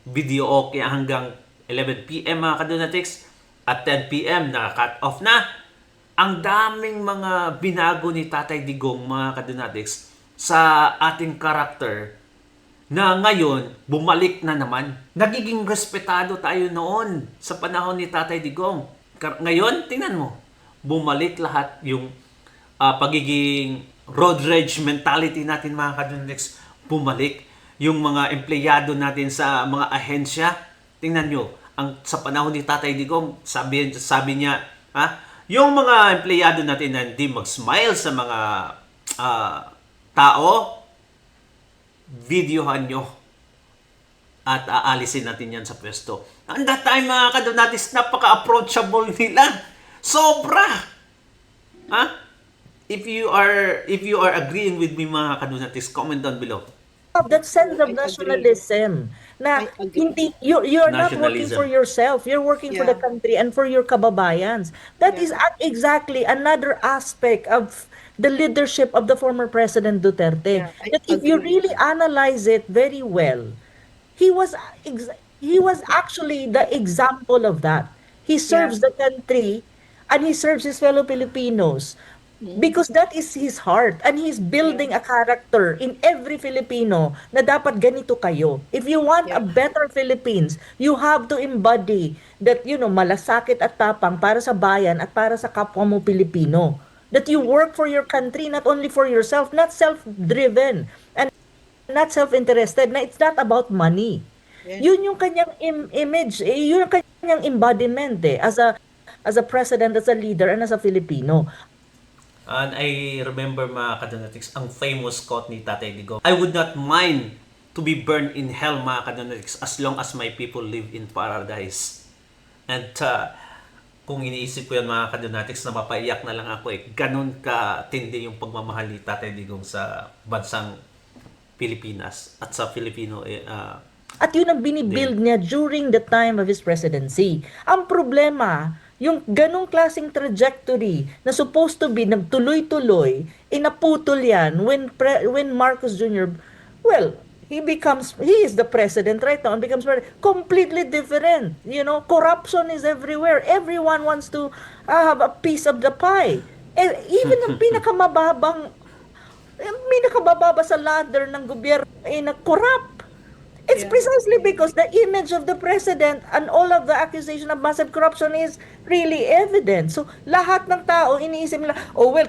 video okay hanggang 11 p.m. mga kadonatics, at 10 p.m. naka-cut off na. Ang daming mga binago ni Tatay Digong, mga kadonatics, sa ating karakter na ngayon bumalik na naman. Nagiging respetado tayo noon sa panahon ni Tatay Digong. Ngayon, tingnan mo, bumalik lahat yung pagiging road rage mentality natin, mga kadonatics. Bumalik yung mga empleyado natin sa mga ahensya. Tingnan nyo, sa panahon ni Tatay Digong, sabi niya, yung mga empleyado natin na hindi mag-smile sa mga tao, videohan nyo at aalisin natin yan sa pwesto. And that time, mga kadonatics, napaka-approachable nila. Sobra! If you are agreeing with me, mga kadonatics, comment down below. have that sense of I agree. nationalism na I agree. hindi you're not working for Nationalism. yourself, you're working for the Yeah. country and for your kababayans. That Yeah. is exactly another aspect of the leadership of the former President Duterte. Yeah, I That if you agree. really analyze it very well, he was he was actually the example of that. He Yeah. serves the country and he serves his fellow Filipinos Mm. because that is his heart and he's Yeah. building a character in every Filipino na dapat ganito kayo. If you want a Yeah. better Philippines, you have to embody that, malasakit at tapang para sa bayan at para sa kapwa mo Pilipino. That you work for your country, not only for yourself, not self-driven and not self-interested, na it's not about money. Yeah. Yun yung kanyang image, yun yung kanyang embodiment as a president, as a leader, and as a Filipino. And I remember mga kadonatics, ang famous quote ni Tatay Digong, I would not mind to be burned in hell mga kadonatics as long as my people live in paradise. And kung iniisip ko yan mga kadonatics na mapaiyak na lang ako ganun katindi yung pagmamahal ni Tatay Digong sa bansang Pilipinas at sa Filipino At yun ang binibuild niya during the time of his presidency. Ang problema, yung ganong klaseng trajectory na supposed to be nagtuloy-tuloy, naputol yan when Marcos Jr., well, he is the president right now and becomes completely different. Corruption is everywhere. Everyone wants to have a piece of the pie. And even ang pinakamababa sa ladder ng gobyerno ay nag-corrupt. It's Yeah. precisely because the image of the president and all of the accusation of massive corruption is really evident. So, lahat ng tao, iniisip nila,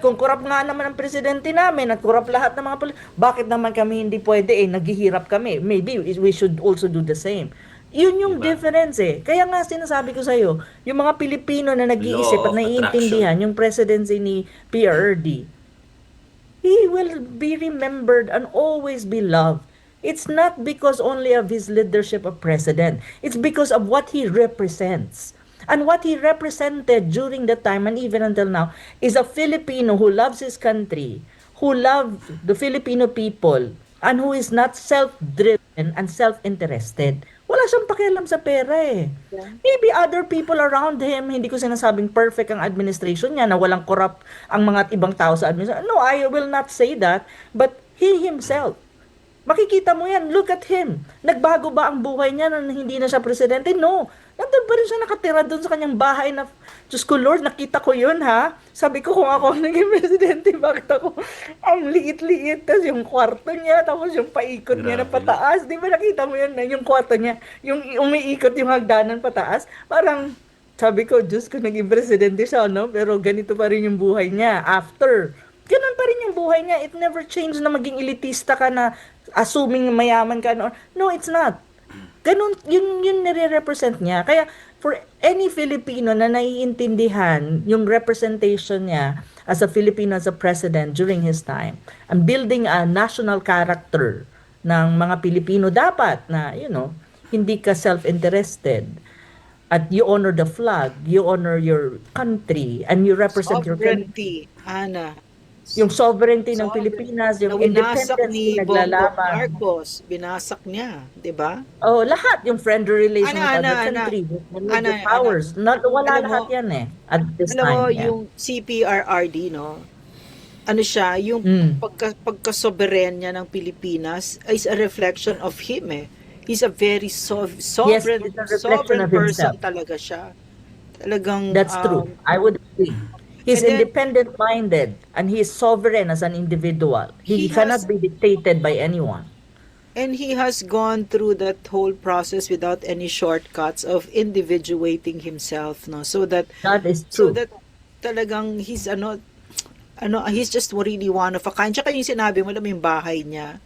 kung corrupt nga naman ang presidente namin at corrupt lahat ng mga bakit naman kami hindi pwede, naghihirap kami. Maybe we should also do the same. Yun yung Diba? difference Kaya nga sinasabi ko sa'yo, yung mga Pilipino na nag-iisip Law at of naiintindihan yung presidency ni PRRD, he will be remembered and always be loved. It's not because only of his leadership of president. It's because of what he represents. And what he represented during the time and even until now is a Filipino who loves his country, who loves the Filipino people, and who is not self-driven and self-interested. Wala siyang pakialam sa pera Yeah. Maybe other people around him, hindi ko sinasabing perfect ang administration niya, na walang corrupt ang mga ibang tao sa administration. No, I will not say that. But he himself, makikita mo yan, look at him. Nagbago ba ang buhay niya nang hindi na siya presidente? No. Nandun pa rin siya nakatira doon sa kanyang bahay na, Diyos ko Lord, nakita ko yun ha. Sabi ko kung ako ang naging presidente, bakit ako ang liit-liit, tapos yung kwarto niya, tapos yung paikot niya na Grabe, no? pataas. Di ba nakita mo yun na yung kwarto niya, yung umiikot yung hagdanan pataas? Parang, sabi ko, Diyos ko, naging presidente siya, no? Pero ganito pa rin yung buhay niya after. Ganun pa rin yung buhay niya. It never changed na maging elitista ka na assuming mayaman ka. No, it's not. Ganun, yun nire-represent niya. Kaya, for any Filipino na naiintindihan yung representation niya as a Filipino, as a president during his time, and building a national character ng mga Pilipino, dapat na, hindi ka self-interested. At you honor the flag, you honor your country, and you represent your country. Sovereignty, Ana. Yung sovereignty ng Sovereignty. Pilipinas, yung Na winasak independence ni na Bongbong naglalaban. Marcos. Binasak niya, di ba? Oh, lahat yung friendly relation with other Ana. countries, with Ana, the powers. Wala Alam mo- lahat yan at this Alam mo, time. Yeah. yung CPRRD, no? Ano siya, yung pagka-sovereign niya ng Pilipinas is a reflection of him He's a very sovereign, it's a reflection sovereign of person himself. talaga siya. Talagang, That's true. I would agree. He's and then- independent-minded and he is sovereign as an individual. He He cannot has- be dictated by anyone. And he has gone through that whole process without any shortcuts of individuating himself, no? So that That is so true. that talagang he's he's just really one of a kind. Tsaka yung sinabi mo, alam mo yung bahay niya.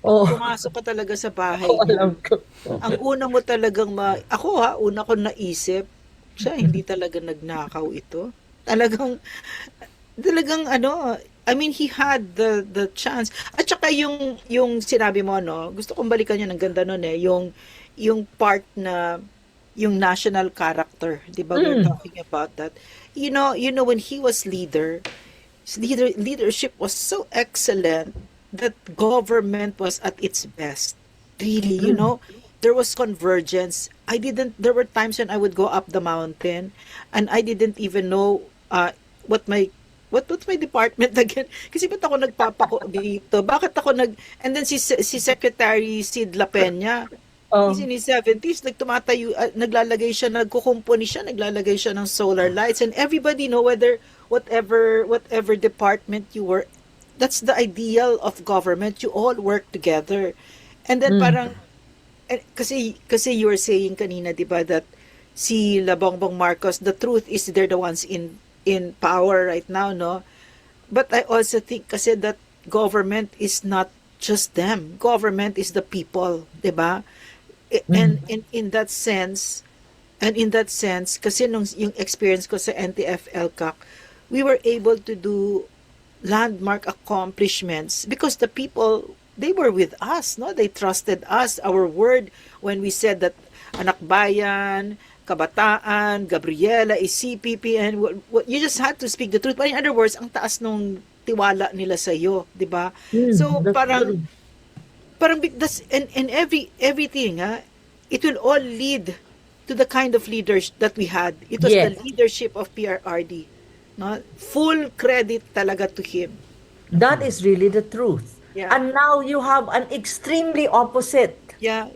Oh, Pumasok ka talaga sa bahay oh, niya. alam ko. Ang una mo talagang una ko naisip, siya hindi talaga nagnakaw ito. Talagang I mean, he had the chance. At saka yung sinabi mo, no, gusto kong balikan yun, ang ganda nun yung part na yung national character, di ba? We're talking about that. You know when he was leadership was so excellent that government was at its best. Really, there was convergence. There were times when I would go up the mountain and I didn't even know what what's my department again? Kasi ba't ako nagpapako dito? Bakit ako and then si Secretary Sid La Peña, Oh, he's in his 70s, nagtumatayo, naglalagay siya, nagkukumpuni siya, naglalagay siya ng solar lights, and everybody know whatever department you were, that's the ideal of government. You all work together. And then parang, kasi you were saying kanina, di ba, that si Bongbong Marcos, the truth is they're the ones in power right now, no? But I also think kasi that government is not just them. Government is the people, 'di ba? And in that sense, kasi yung experience ko sa NTF-ELCAC, we were able to do landmark accomplishments because the people, they were with us, no? They trusted us, our word, when we said that Anak Bayan, Kabataan, Gabriela is CPP, and you just had to speak the truth. But in other words, ang taas nung tiwala nila sa iyo, 'di ba? So that's parang true. that's and everything, it will all lead to the kind of leaders that we had. It was the Yes. leadership of PRRD, no? Full credit talaga to him. That is really the truth. Yeah. And now you have an extremely opposite Yeah.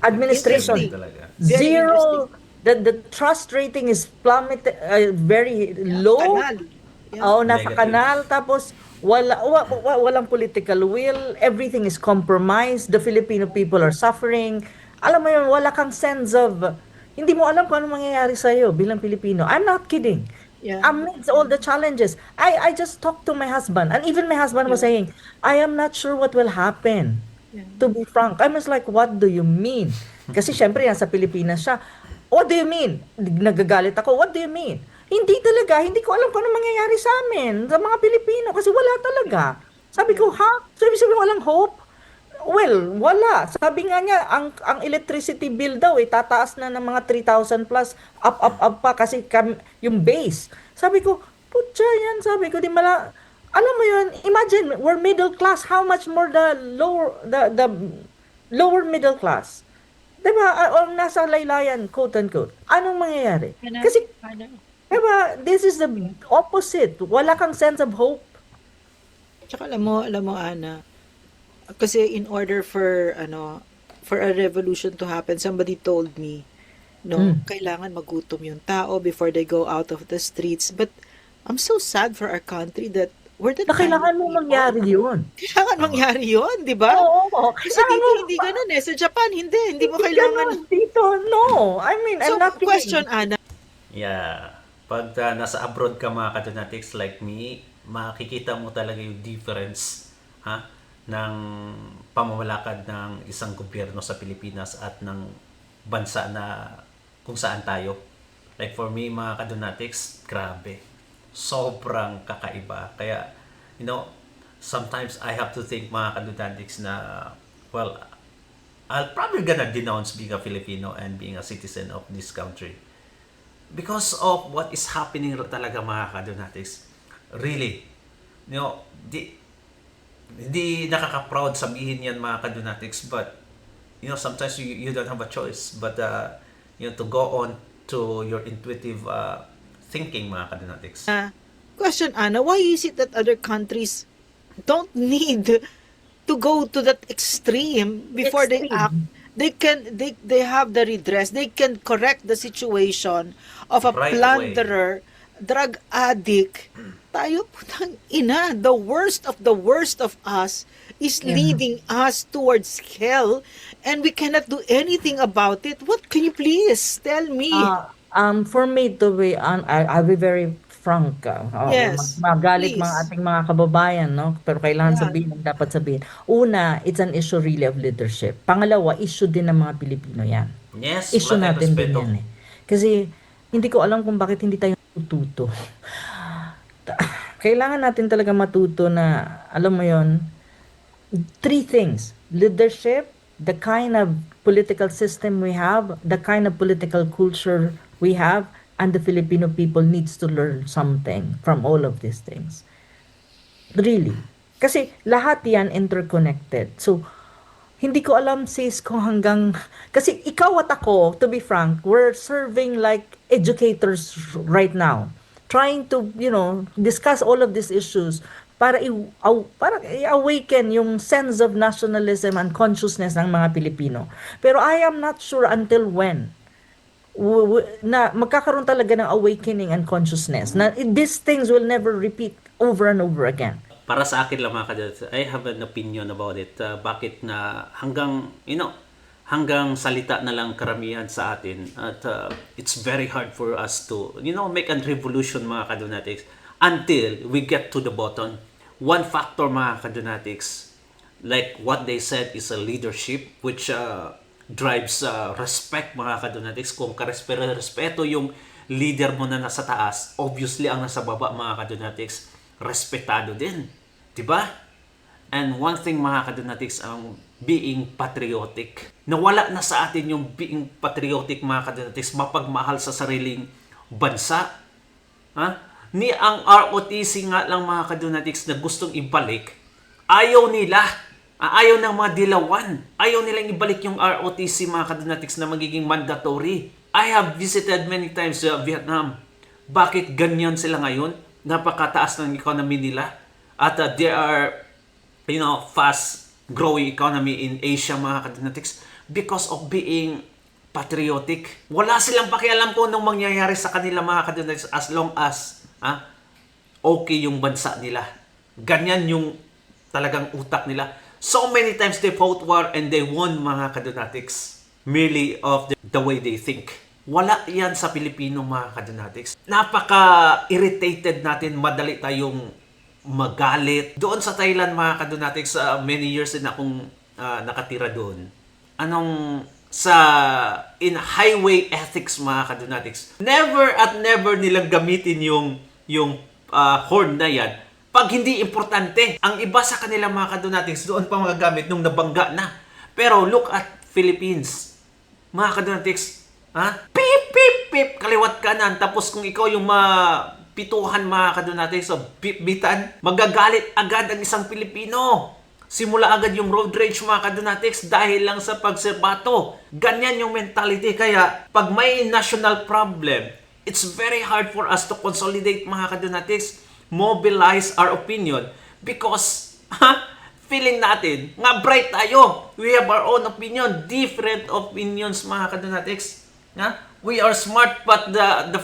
administration. Interesting. Talaga. Very Zero. The trust rating is plummeted, very low. Kanal. Yeah. Oo, nasa Negative. kanal. Tapos, walang political will. Everything is compromised. The Filipino people are suffering. Alam mo yun, wala kang sense of, hindi mo alam kung ano mangyayari sa'yo bilang Pilipino. I'm not kidding. Yeah. Amidst all the challenges, I just talked to my husband, and even my husband was saying, I am not sure what will happen. Yeah. To be frank, I was like, what do you mean? Kasi syempre, nasa Pilipinas siya. What do you mean? Nagagalit ako, what do you mean? Hindi talaga, hindi ko alam kung ano mangyayari sa amin, sa mga Pilipino, kasi wala talaga. Sabi ko, ha? Sabi walang hope? Well, wala. Sabi nga niya, ang electricity bill daw, tataas na ng mga 3,000 plus, up pa, kasi yung base. Sabi ko, putya yan, sabi ko, alam mo yun, imagine, we're middle class, how much more the lower middle class? Diba, o nasa laylayan, quote unquote. Anong mangyayari? Kasi, diba, this is the opposite. Wala kang sense of hope. Tsaka alam mo Ana, kasi in order for a revolution to happen, somebody told me, no, kailangan magutom yung tao before they go out of the streets. But I'm so sad for our country that we're the Na kailangan mo kind of people. mangyari yun. Kailangan mangyari yun, di ba? Oo. Kasi dito hindi ganun eh. Sa Japan, hindi mo kailangan. Ganun dito, no. I mean, So, I'm not kidding. question, Ana. Yeah. Pag nasa abroad ka mga kadonatics like me, makikita mo talaga yung difference ng pamamalakad ng isang gobyerno sa Pilipinas at ng bansa na kung saan tayo. Like for me, mga kadonatics, grabe. Sobrang kakaiba. Kaya, sometimes I have to think mga kadonatics na, well, I'll probably gonna denounce being a Filipino and being a citizen of this country. Because of what is happening talaga mga kadonatics. Really, hindi nakaka-proud sabihin yan mga kadonatics, but sometimes you don't have a choice but to go on to your intuitive thinking mga kadonatics. Question, Ana, why is it that other countries don't need to go to that extreme before they act? They have the redress. They can correct the situation of a Right plunderer, drug addict. Tayo, putang ina, the worst of us is leading us towards hell, and we cannot do anything about it. What can you please tell me? For me to be I'll be very frank. Yes, Magalit please. mga ating mga kababayan, no? Pero kailangan Yeah. sabihin ang dapat sabihin. Una, it's an issue really of leadership. Pangalawa, issue din ng mga Pilipino yan. Yes, Issue wala tayong natin din respeto. yan eh. Kasi hindi ko alam kung bakit hindi tayo natututo. Kailangan natin talaga matuto na, alam mo yon, three things. Leadership, the kind of political system we have, the kind of political culture we have, and the Filipino people needs to learn something from all of these things. Really. Kasi lahat yan interconnected. So, hindi ko alam sis kung hanggang, kasi ikaw at ako, to be frank, we're serving like educators right now. Trying to, discuss all of these issues para i-awaken yung sense of nationalism and consciousness ng mga Pilipino. Pero I am not sure until when na magkakaroon talaga ng awakening and consciousness na these things will never repeat over and over again. Para sa akin lang mga kadinatex, I have an opinion about it. Bakit na hanggang salita na lang karamihan sa atin at it's very hard for us to, make a revolution mga kadinatex until we get to the bottom. One factor mga kadinatex, like what they said, is a leadership which drives respect mga kadinatex. Kung respeto yung leader mo na nasa taas, obviously ang nasa baba mga kadinatex, respetado din. Diba? And one thing mga kadonatics, ang being patriotic. Nawala na sa atin yung being patriotic mga kadonatics, mapagmahal sa sariling bansa. Ha? Ni ang ROTC nga lang mga kadonatics na gustong ibalik, ayaw nila. Ayaw ng mga dilawan. Ayaw nilang ibalik yung ROTC mga kadonatics na magiging mandatory. I have visited many times Vietnam. Bakit ganyan sila ngayon? Napakataas ng economy nila. At they are, fast growing economy in Asia mga kadonatics because of being patriotic. Wala silang pakialam kung anong mangyayari sa kanila mga kadonatics as long as okay yung bansa nila. Ganyan yung talagang utak nila. So many times they fought war and they won mga kadonatics merely of the way they think. Wala yan sa Pilipino mga kadonatics. Napaka-irritated natin, madali tayong magalit. Doon sa Thailand mga kadonatics, many years din akong nakatira doon. In highway ethics mga kadonatics, never at never nilang gamitin yung horn na yan pag hindi importante. Ang iba sa kanila mga kadonatics, doon pa magagamit nung nabangga na. Pero look at Philippines. Mga kadonatics, pip, pip, pip, kaliwat kanan. Tapos kung ikaw yung pituhan mga kadonatics, so bitan, magagalit agad ang isang Pilipino. Simula agad yung road rage mga kadonatics dahil lang sa pagserbato. Ganyan yung mentality. Kaya pag may national problem, it's very hard for us to consolidate mga kadonatics, mobilize our opinion because feeling natin nga bright tayo. We have our own opinion, different opinions mga kadonatics. We are smart but the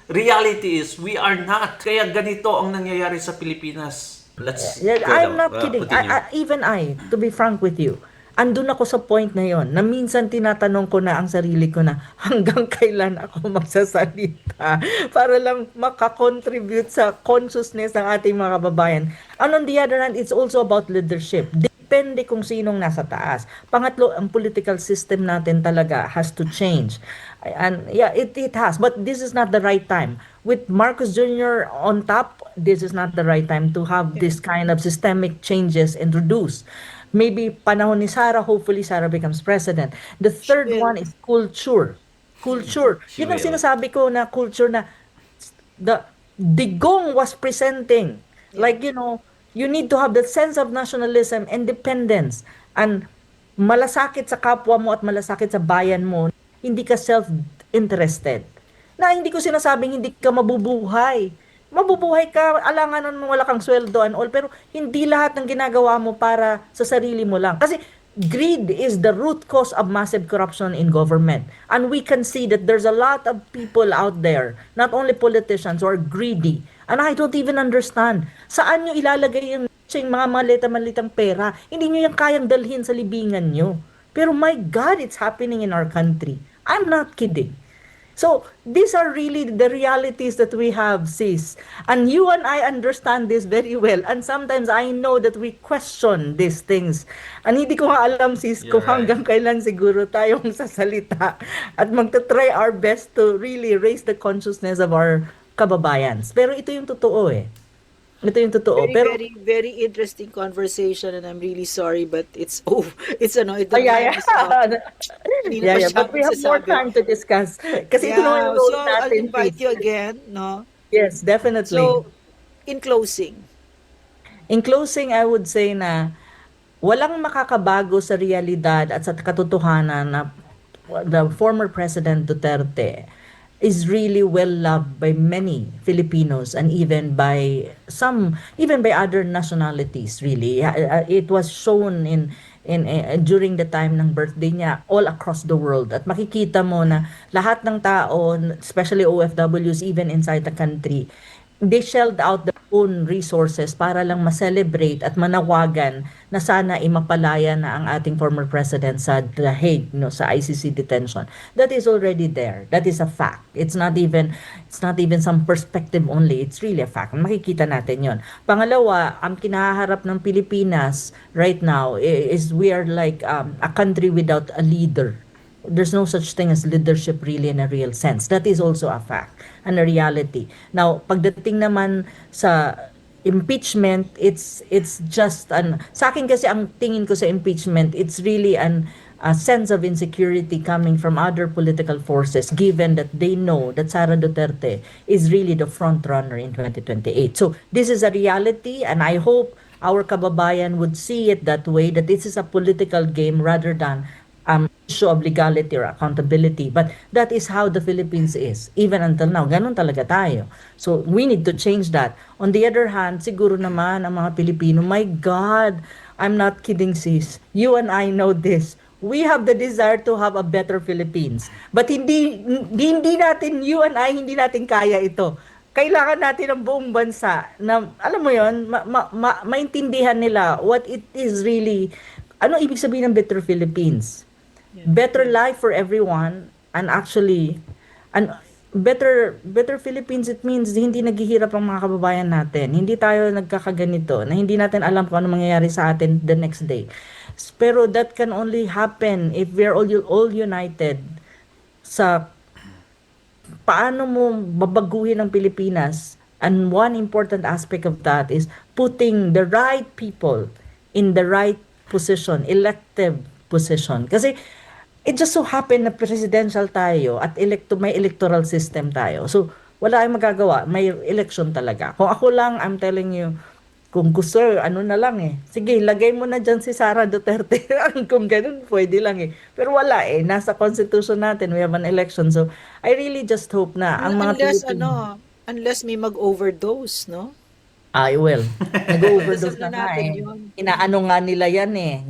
reality is we are not. Kaya ganito ang nangyayari sa Pilipinas. I'm not kidding. Even I, to be frank with you, andun ako sa point na yon na minsan tinatanong ko na ang sarili ko na hanggang kailan ako magsasalita para lang makakontribute sa consciousness ng ating mga kababayan. And on the other hand, it's also about leadership. Depende kung sinong nasa taas. Pangatlo, ang political system natin talaga has to change. And yeah, it has. But this is not the right time. With Marcos Jr. on top, this is not the right time to have this kind of systemic changes introduced. Maybe panahon ni Sara, hopefully Sara becomes president. The third one is culture. Culture. Yun ang sinasabi ko na culture na the Digong was presenting. Like, you need to have that sense of nationalism, independence, and malasakit sa kapwa mo at malasakit sa bayan mo. Hindi ka self-interested. Na hindi ko sinasabing hindi ka mabubuhay. Mabubuhay ka, alanganan mo, wala kang sweldo and all, pero hindi lahat ng ginagawa mo para sa sarili mo lang. Kasi greed is the root cause of massive corruption in government. And we can see that there's a lot of people out there, not only politicians, who are greedy. And I don't even understand. Saan nyo ilalagay yung mga malita-malitang pera? Hindi nyo yung kayang dalhin sa libingan nyo. Pero my God, it's happening in our country. I'm not kidding. So, these are really the realities that we have, sis. And you and I understand this very well. And sometimes I know that we question these things. And hindi ko nga alam, sis, kung hanggang kailan siguro tayong sasalita at magta-try our best to really raise the consciousness of our kababayans. Pero ito yung totoo eh. Ito yung totoo. Very, Pero very, very interesting conversation, and I'm really sorry, but it's over. It's yeah. But we have more time to discuss. Kasi ito naman yung role So, I'll natin. invite sis. you again, no? Yes, definitely. So, in closing, In closing, I would say na walang makakabago sa realidad at sa katotohanan na the former President Duterte is really well loved by many Filipinos and even by other nationalities really. It was shown in during the time ng birthday niya all across the world, at makikita mo na lahat ng tao, especially OFWs even inside the country, they shelled out their own resources para lang ma-celebrate at manawagan na sana imapalaya na ang ating former president sa The Hague, no, sa ICC detention. That is already there. That is a fact. It's not even some perspective only. It's really a fact. Makikita natin 'yon. Pangalawa, ang kinaharap ng Pilipinas right now is we are like a country without a leader. There's no such thing as leadership really in a real sense. That is also a fact and a reality. Now, pagdating naman sa impeachment, it's just sa akin kasi ang tingin ko sa impeachment, it's really a sense of insecurity coming from other political forces, given that they know that Sara Duterte is really the front runner in 2028. So this is a reality, and I hope our kababayan would see it that way, that this is a political game rather than issue of legality or accountability. But that is how the Philippines is. Even until now, ganun talaga tayo. So we need to change that. On the other hand, siguro naman ang mga Pilipino, my God, I'm not kidding sis. You and I know this. We have the desire to have a better Philippines. But hindi natin, you and I, hindi natin kaya ito. Kailangan natin ang buong bansa na, alam mo yon, maintindihan nila what it is really, ano ibig sabihin ng better Philippines. Better life for everyone, and actually better Philippines, it means hindi naghihirap ang mga kababayan natin. Hindi tayo nagkakaganito na hindi natin alam kung ano mangyayari sa atin the next day. Pero that can only happen if we're all united sa paano mo babaguhin ang Pilipinas. And one important aspect of that is putting the right people in the right position, elective position. Kasi it just so happened na presidential tayo at may electoral system tayo. So, wala tayong magagawa. May election talaga. Kung ako lang, I'm telling you, kung gusto, ano na lang eh. Sige, lagay mo na dyan si Sara Duterte. Kung ganun, pwede lang eh. Pero wala eh. Nasa constitution natin, we have an election. So, I really just hope na ang mga Pilipino... Unless may mag-overdose, no? I will. Nag-overdose Dasal na na nga natin eh. yun. Inaano nga nila yan eh.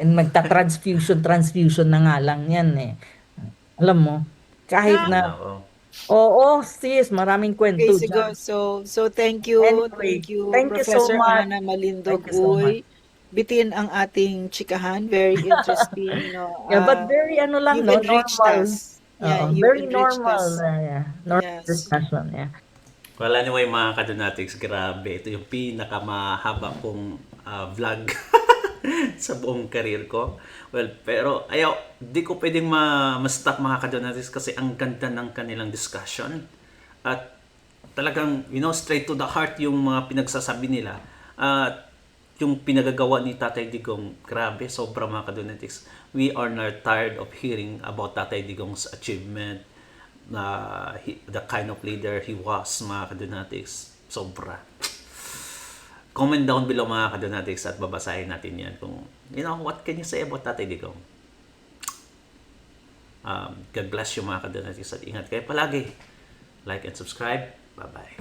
Magta-transfusion na nga lang yan eh. Alam mo, kahit na, Oo. oo, sis, maraming kwento Okay, dyan. so thank you. Anyway, Thank you, thank you so Professor much. Ana Malindog. Thank you so much. Bitin ang ating chikahan. Very interesting, no? Yeah, but very ano lang, You've no? enriched Normal. us. Yeah, Oo, you've very enriched normal. us. Yeah. Normal Yes. discussion, yeah. Well, anyway, mga kadonatics, grabe. Ito yung pinakamahaba kong vlog sa buong career ko. Well, pero di ko pwedeng ma-stop mga kadonatics kasi ang ganda ng kanilang discussion. At talagang, straight to the heart yung mga pinagsasabi nila. At yung pinagagawa ni Tatay Digong, grabe, sobra mga kadonatics. We are not tired of hearing about Tatay Digong's achievement, the kind of leader he was, mga kadonatics. Sobra. Comment down below mga kadonatics at babasahin natin yan kung, what can you say about Tatay Digong? God bless you mga kadonatics at ingat kayo palagi. Like and subscribe. Bye-bye.